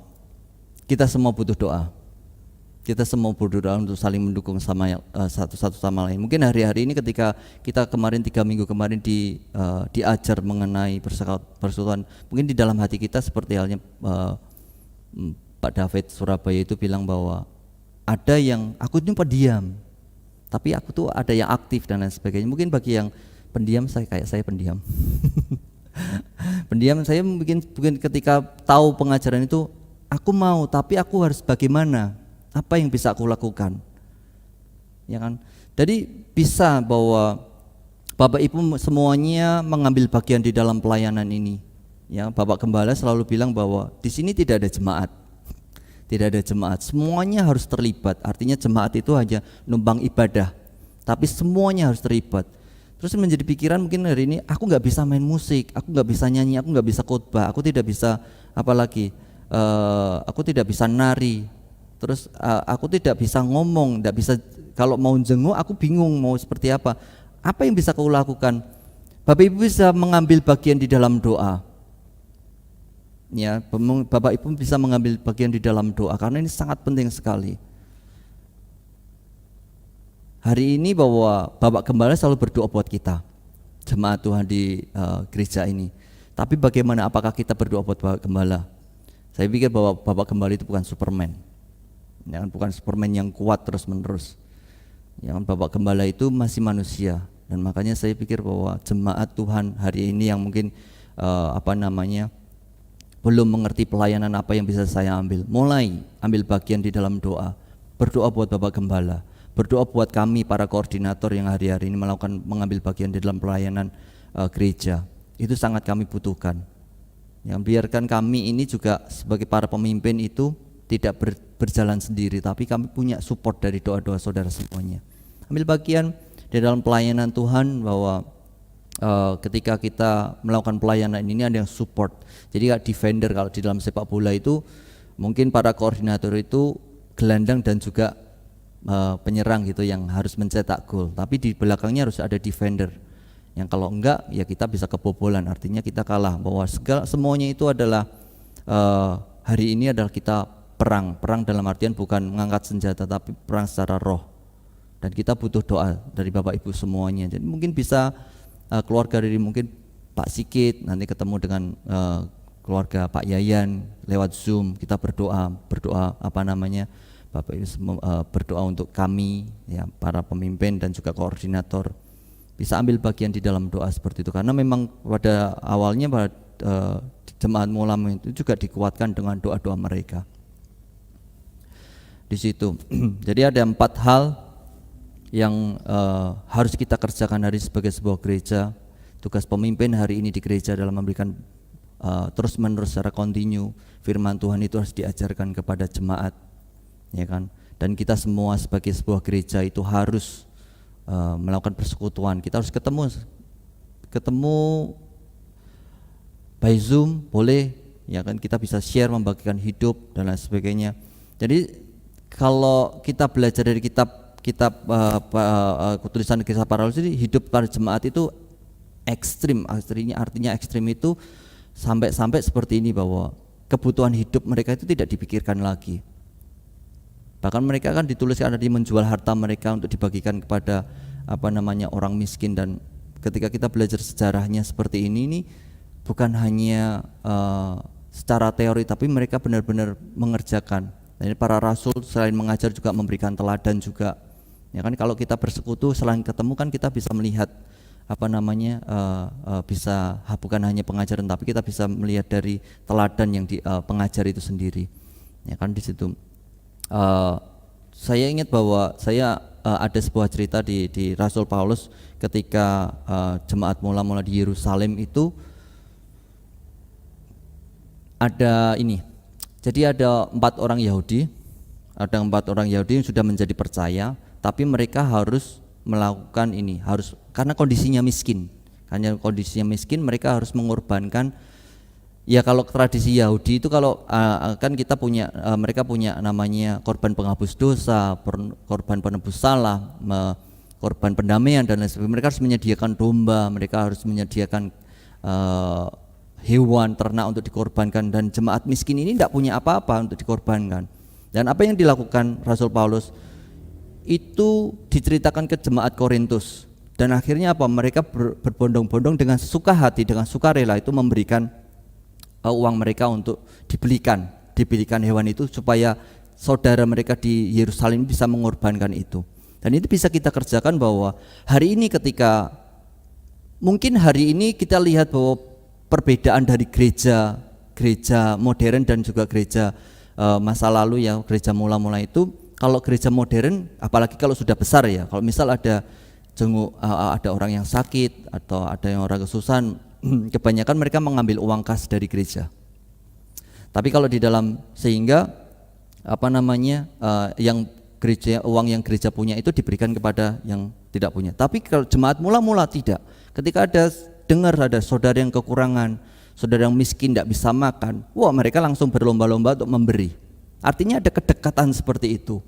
kita semua butuh doa. Kita semua berdoa untuk saling mendukung satu sama lain. Mungkin hari-hari ini ketika kita kemarin 3 minggu kemarin diajar mengenai persekutuan, mungkin di dalam hati kita seperti halnya Pak David Surabaya itu bilang bahwa ada yang aku ini pendiam, tapi aku tuh ada yang aktif dan lain sebagainya. Mungkin bagi yang pendiam, saya pendiam. Pendiam saya mungkin ketika tahu pengajaran itu, aku mau, tapi aku harus bagaimana? Apa yang bisa aku lakukan? Ya kan? Jadi bisa bahwa Bapak Ibu semuanya mengambil bagian di dalam pelayanan ini. Ya, Bapak Gembala selalu bilang bahwa di sini tidak ada jemaat. Tidak ada jemaat, semuanya harus terlibat. Artinya jemaat itu hanya numpang ibadah, tapi semuanya harus terlibat. Terus menjadi pikiran mungkin hari ini, aku nggak bisa main musik, aku nggak bisa nyanyi, aku nggak bisa khotbah, aku tidak bisa aku tidak bisa nari. Terus aku tidak bisa ngomong, tidak bisa, kalau mau jenguk aku bingung mau seperti apa. Apa yang bisa kau lakukan? Bapak Ibu bisa mengambil bagian di dalam doa. Ya, Bapak Ibu bisa mengambil bagian di dalam doa karena ini sangat penting sekali. Hari ini bahwa Bapak Gembala selalu berdoa buat kita, jemaat Tuhan di gereja ini. Tapi bagaimana, apakah kita berdoa buat Bapak Gembala? Saya pikir bahwa Bapak Gembala itu bukan Superman. Ya, bukan Superman yang kuat terus-menerus. Ya, Bapak Gembala itu masih manusia, dan makanya saya pikir bahwa jemaat Tuhan hari ini yang mungkin belum mengerti pelayanan apa yang bisa saya ambil, mulai ambil bagian di dalam doa, berdoa buat Bapak Gembala, berdoa buat kami para koordinator yang hari-hari ini mengambil bagian di dalam pelayanan gereja. Itu sangat kami butuhkan. Yang biarkan kami ini juga sebagai para pemimpin itu tidak berjalan sendiri, tapi kami punya support dari doa-doa saudara semuanya. Ambil bagian di dalam pelayanan Tuhan, bahwa ketika kita melakukan pelayanan ini ada yang support. Jadi kayak defender, kalau di dalam sepak bola itu mungkin para koordinator itu gelandang dan juga penyerang gitu yang harus mencetak gol, tapi di belakangnya harus ada defender yang kalau enggak ya kita bisa kebobolan, artinya kita kalah. Bahwa semuanya itu adalah hari ini adalah kita perang dalam artian bukan mengangkat senjata, tapi perang secara roh, dan kita butuh doa dari Bapak Ibu semuanya. Jadi mungkin bisa keluarga dari mungkin Pak Sikit nanti ketemu dengan keluarga Pak Yayan lewat Zoom, kita berdoa Bapak Ibu berdoa untuk kami ya, para pemimpin dan juga koordinator bisa ambil bagian di dalam doa seperti itu, karena memang pada awalnya jemaat Mulam itu juga dikuatkan dengan doa-doa mereka di situ. Jadi ada 4 hal yang harus kita kerjakan hari sebagai sebuah gereja. Tugas pemimpin hari ini di gereja dalam memberikan terus menerus secara kontinu firman Tuhan itu harus diajarkan kepada jemaat, ya kan. Dan kita semua sebagai sebuah gereja itu harus melakukan persekutuan. Kita harus ketemu by Zoom boleh, ya kan, kita bisa share, membagikan hidup dan lain sebagainya. Jadi kalau kita belajar dari kitab tulisan Kisah Para Rasul, hidup para jemaat itu ekstrim, artinya ekstrim itu sampai seperti ini, bahwa kebutuhan hidup mereka itu tidak dipikirkan lagi. Bahkan mereka kan dituliskan ada di menjual harta mereka untuk dibagikan kepada orang miskin. Dan ketika kita belajar sejarahnya seperti ini bukan hanya secara teori, tapi mereka benar-benar mengerjakan. Dan para rasul selain mengajar juga memberikan teladan juga, ya kan. Kalau kita bersekutu selain ketemu kan kita bisa melihat bisa bukan hanya pengajaran, tapi kita bisa melihat dari teladan yang pengajar itu sendiri, ya kan. Di situ saya ingat bahwa saya ada sebuah cerita di Rasul Paulus ketika jemaat mula-mula di Yerusalem itu ada ini. Jadi ada 4 orang Yahudi yang sudah menjadi percaya, tapi mereka harus melakukan ini, karena kondisinya miskin. Mereka harus mengorbankan. Ya kalau tradisi Yahudi itu kalau kan kita punya mereka punya namanya korban penghapus dosa, korban penebus salah, korban pendamaian dan lain sebagainya. Mereka harus menyediakan domba, mereka harus menyediakan hewan ternak untuk dikorbankan, dan jemaat miskin ini tidak punya apa-apa untuk dikorbankan. Dan apa yang dilakukan Rasul Paulus itu diceritakan ke jemaat Korintus, dan akhirnya apa? Mereka berbondong-bondong dengan suka hati, dengan sukarela itu memberikan uang mereka untuk dibelikan hewan itu supaya saudara mereka di Yerusalem bisa mengorbankan itu. Dan itu bisa kita kerjakan, bahwa hari ini ketika mungkin hari ini kita lihat bahwa perbedaan dari gereja modern dan juga gereja masa lalu, ya gereja mula-mula itu. Kalau gereja modern, apalagi kalau sudah besar ya, kalau misal ada orang yang sakit atau ada yang orang kesusahan, kebanyakan mereka mengambil uang kas dari gereja. Tapi kalau di dalam, sehingga uang yang gereja punya itu diberikan kepada yang tidak punya. Tapi kalau jemaat mula-mula tidak. Ketika ada saudara yang kekurangan, saudara yang miskin tidak bisa makan, wah mereka langsung berlomba-lomba untuk memberi. Artinya ada kedekatan seperti itu.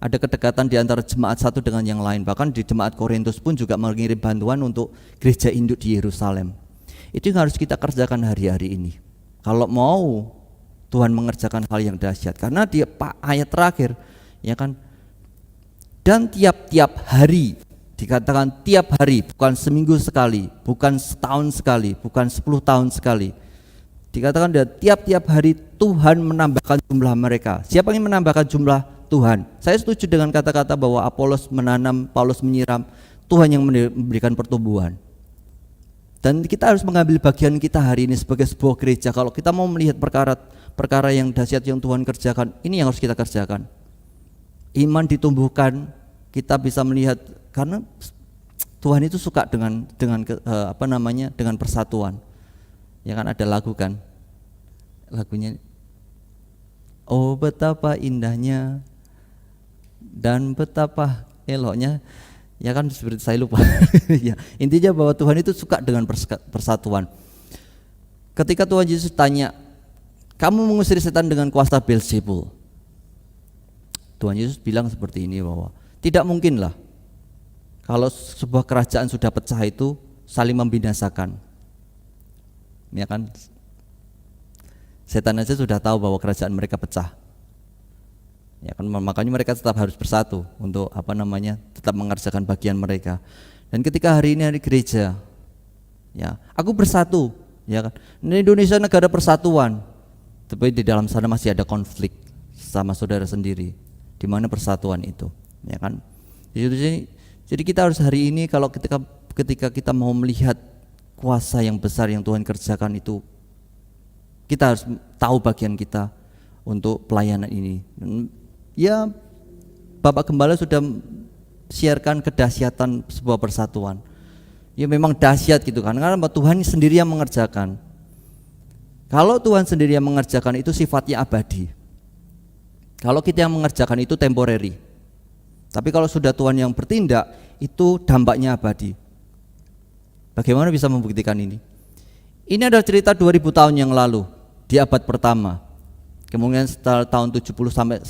Ada kedekatan di antara jemaat satu dengan yang lain. Bahkan di jemaat Korintus pun juga mengirim bantuan untuk gereja induk di Yerusalem. Itu yang harus kita kerjakan hari-hari ini, kalau mau Tuhan mengerjakan hal yang dahsyat. Karena di ayat terakhir, ya kan, dan tiap-tiap hari, dikatakan tiap hari, bukan seminggu sekali, bukan setahun sekali, bukan 10 tahun sekali. Dikatakan tiap-tiap hari Tuhan menambahkan jumlah mereka. Siapa yang menambahkan jumlah? Tuhan. Saya setuju dengan kata-kata bahwa Apolos menanam, Paulus menyiram, Tuhan yang memberikan pertumbuhan. Dan kita harus mengambil bagian kita hari ini sebagai sebuah gereja. Kalau kita mau melihat perkara yang dahsyat yang Tuhan kerjakan, ini yang harus kita kerjakan. Iman ditumbuhkan, kita bisa melihat karena Tuhan itu suka dengan dengan persatuan. Ya kan ada lagu kan, lagunya oh betapa indahnya dan betapa eloknya, ya kan seperti saya lupa. Ya, intinya bahwa Tuhan itu suka dengan persatuan. Ketika Tuhan Yesus tanya, kamu mengusir setan dengan kuasa Beelzebul, Tuhan Yesus bilang seperti ini, bahwa tidak mungkinlah kalau sebuah kerajaan sudah pecah itu saling membinasakan. Ya kan, setan aja sudah tahu bahwa kerajaan mereka pecah. Ya kan, makanya mereka tetap harus bersatu untuk tetap mengerjakan bagian mereka. Dan ketika hari ini hari gereja, ya aku bersatu, ya kan. Indonesia negara persatuan, tapi di dalam sana masih ada konflik sama saudara sendiri. Di mana persatuan itu, ya kan? Jadi kita harus hari ini kalau ketika kita mau melihat kuasa yang besar yang Tuhan kerjakan itu, kita harus tahu bagian kita untuk pelayanan ini. Ya, Bapak Gembala sudah siarkan kedahsyatan sebuah persatuan. Ya memang dahsyat gitu kan, karena Tuhan sendiri yang mengerjakan. Kalau Tuhan sendiri yang mengerjakan itu sifatnya abadi. Kalau kita yang mengerjakan itu temporary. Tapi kalau sudah Tuhan yang bertindak, itu dampaknya abadi. Bagaimana bisa membuktikan ini? Ini adalah cerita 2000 tahun yang lalu di abad pertama. Kemudian setelah tahun 70 sampai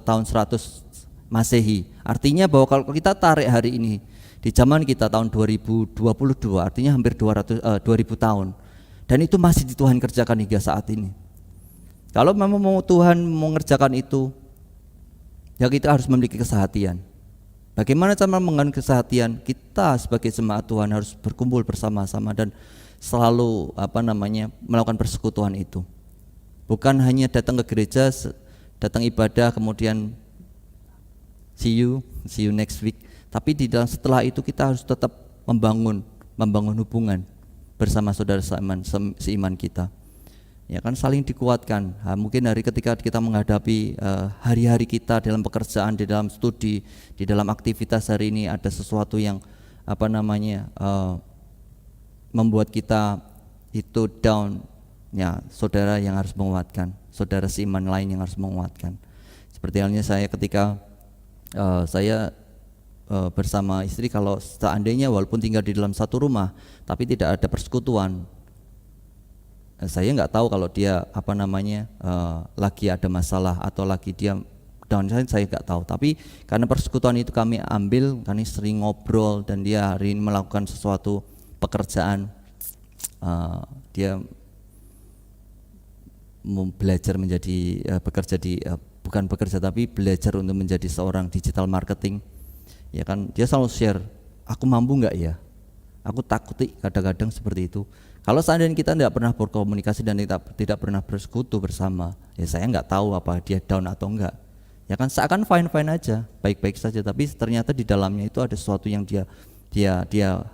tahun 100 Masehi. Artinya bahwa kalau kita tarik hari ini di zaman kita tahun 2022, artinya hampir 2000 tahun. Dan itu masih Tuhan kerjakan hingga saat ini. Kalau memang mau Tuhan mengerjakan itu, ya kita harus memiliki kesehatian. Bagaimana cara mengenai kesehatian? Kita sebagai jemaat Tuhan harus berkumpul bersama-sama dan selalu melakukan persekutuan itu. Bukan hanya datang ke gereja, datang ibadah, kemudian see you next week. Tapi di dalam setelah itu kita harus tetap membangun hubungan bersama saudara seiman kita. Ya kan, saling dikuatkan. Mungkin ketika kita menghadapi hari-hari kita dalam pekerjaan, di dalam studi, di dalam aktivitas hari ini ada sesuatu yang membuat kita itu down. Ya, saudara yang harus menguatkan, saudara seiman lain yang harus menguatkan. Seperti halnya saya ketika saya bersama istri, kalau seandainya walaupun tinggal di dalam satu rumah tapi tidak ada persekutuan, saya nggak tahu kalau dia lagi ada masalah atau lagi dia down, saya nggak tahu. Tapi karena persekutuan itu kami ambil, kami sering ngobrol, dan dia hari ini melakukan sesuatu pekerjaan, dia mau belajar menjadi bukan bekerja tapi belajar untuk menjadi seorang digital marketing. Ya kan, dia selalu share, aku mampu nggak ya? Aku takut kadang-kadang seperti itu. Kalau seandainya kita tidak pernah berkomunikasi dan tidak pernah bersekutu bersama, ya saya nggak tahu apa dia down atau enggak. Ya kan, seakan fine aja, baik-baik saja, tapi ternyata di dalamnya itu ada sesuatu yang dia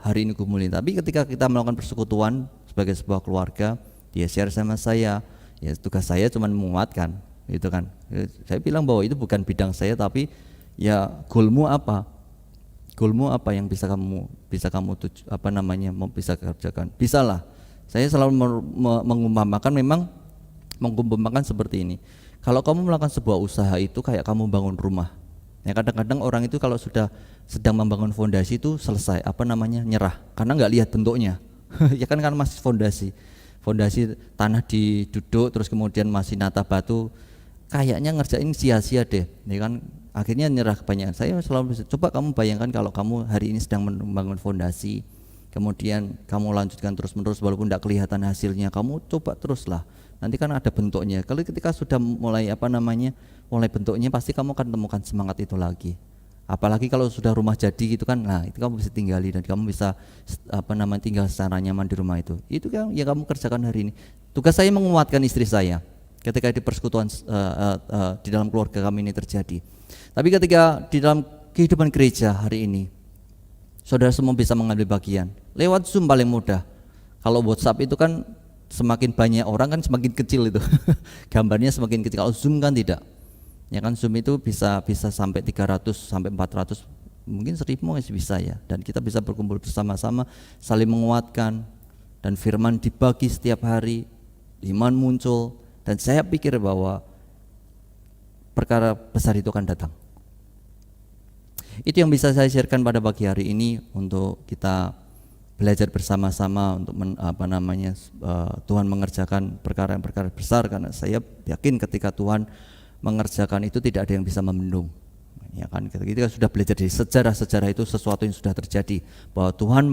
hari ini gumulin. Tapi ketika kita melakukan persekutuan sebagai sebuah keluarga, dia share sama saya, ya tugas saya cuma menguatkan, gitu kan. Saya bilang bahwa itu bukan bidang saya, tapi ya goalmu apa? Goalmu apa yang bisa kamu bisa kerjakan? Bisalah. Saya selalu mengumpamakan seperti ini. Kalau kamu melakukan sebuah usaha itu kayak kamu bangun rumah. Ya, kadang-kadang orang itu kalau sudah sedang membangun fondasi itu selesai nyerah karena nggak lihat bentuknya. Ya kan masih fondasi tanah diduduk, terus kemudian masih nata batu, kayaknya ngerjain sia-sia deh. Ya kan, akhirnya nyerah kebanyakan. Saya selalu coba kamu bayangkan kalau kamu hari ini sedang membangun fondasi, kemudian kamu lanjutkan terus-menerus walaupun tidak kelihatan hasilnya, kamu coba teruslah, nanti kan ada bentuknya. Kalau ketika sudah mulai mulai bentuknya, pasti kamu akan temukan semangat itu lagi. Apalagi kalau sudah rumah jadi gitu kan, nah itu kamu bisa tinggali dan kamu bisa tinggal secara nyaman di rumah itu. Itu kan yang kamu kerjakan hari ini. Tugas saya menguatkan istri saya ketika di persekutuan di dalam keluarga kami ini terjadi. Tapi ketika di dalam kehidupan gereja hari ini, saudara semua bisa mengambil bagian lewat Zoom paling mudah. Kalau WhatsApp itu kan semakin banyak orang kan semakin kecil itu gambarnya semakin kecil. Kalau Zoom kan tidak. Ya kan Zoom itu bisa sampai 300 sampai 400 mungkin 1000 masih bisa ya. Dan kita bisa berkumpul bersama-sama saling menguatkan dan firman dibagi setiap hari, iman muncul, dan saya pikir bahwa perkara besar itu akan datang. Itu yang bisa saya sharekan pada pagi hari ini untuk kita belajar bersama-sama untuk Tuhan mengerjakan perkara-perkara besar, karena saya yakin ketika Tuhan mengerjakan itu tidak ada yang bisa membendung. Ya kan, ketika sudah belajar dari sejarah itu sesuatu yang sudah terjadi, bahwa Tuhan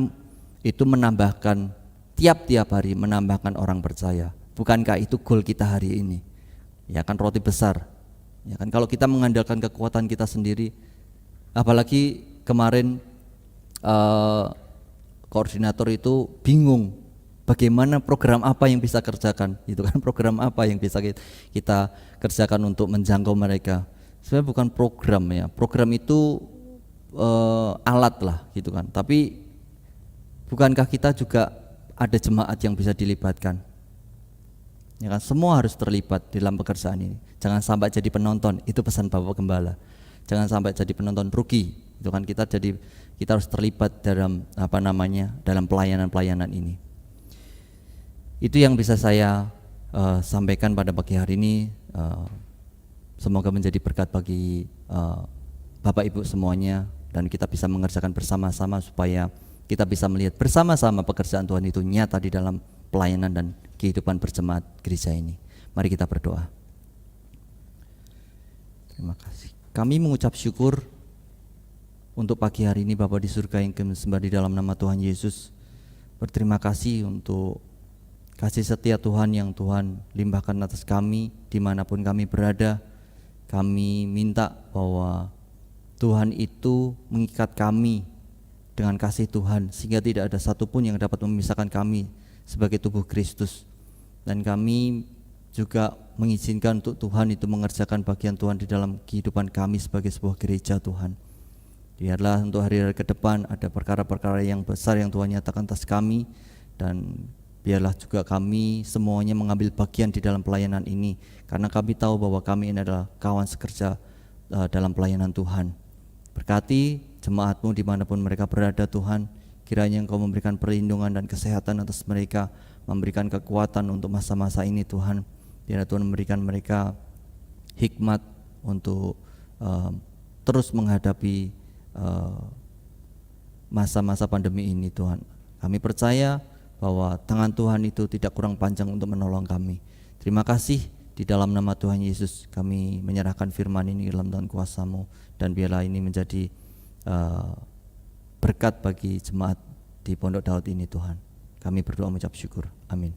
itu menambahkan tiap-tiap hari menambahkan orang percaya. Bukankah itu goal kita hari ini? Ya kan, roti besar. Ya kan, kalau kita mengandalkan kekuatan kita sendiri, apalagi kemarin koordinator itu bingung bagaimana program apa yang bisa kerjakan, itu kan program apa yang bisa kita kerjakan untuk menjangkau mereka. Sebenarnya bukan program ya, program itu alat lah gitu kan. Tapi bukankah kita juga ada jemaat yang bisa dilibatkan? Ya kan, semua harus terlibat dalam pekerjaan ini. Jangan sampai jadi penonton, itu pesan Bapak Gembala. Jangan sampai jadi penonton rugi. Itu kan kita harus terlibat dalam dalam pelayanan ini. Itu yang bisa saya sampaikan pada pagi hari ini. Semoga menjadi berkat bagi Bapak Ibu semuanya, dan kita bisa mengerjakan bersama-sama supaya kita bisa melihat bersama-sama pekerjaan Tuhan itu nyata di dalam pelayanan dan kehidupan berjemaat gereja ini. Mari kita berdoa. Terima kasih. Kami mengucap syukur untuk pagi hari ini Bapa di surga yang kami sembah di dalam nama Tuhan Yesus. Berterima kasih untuk kasih setia Tuhan yang Tuhan limpahkan atas kami dimanapun kami berada. Kami minta bahwa Tuhan itu mengikat kami dengan kasih Tuhan, sehingga tidak ada satupun yang dapat memisahkan kami sebagai tubuh Kristus. Dan kami juga mengizinkan untuk Tuhan itu mengerjakan bagian Tuhan di dalam kehidupan kami sebagai sebuah gereja Tuhan. Biarlah untuk hari-hari ke depan ada perkara-perkara yang besar yang Tuhan nyatakan atas kami, dan biarlah juga kami semuanya mengambil bagian di dalam pelayanan ini, karena kami tahu bahwa kami ini adalah kawan sekerja dalam pelayanan Tuhan. Berkati jemaat-Mu dimanapun mereka berada Tuhan, kiranya Engkau memberikan perlindungan dan kesehatan atas mereka, memberikan kekuatan untuk masa-masa ini Tuhan. Biarlah Tuhan memberikan mereka hikmat untuk terus menghadapi masa-masa pandemi ini Tuhan. Kami percaya bahwa tangan Tuhan itu tidak kurang panjang untuk menolong kami. Terima kasih, di dalam nama Tuhan Yesus kami menyerahkan firman ini dalam tangan kuasa-Mu, dan biarlah ini menjadi berkat bagi jemaat di Pondok Daud ini Tuhan. Kami berdoa mengucap syukur. Amin.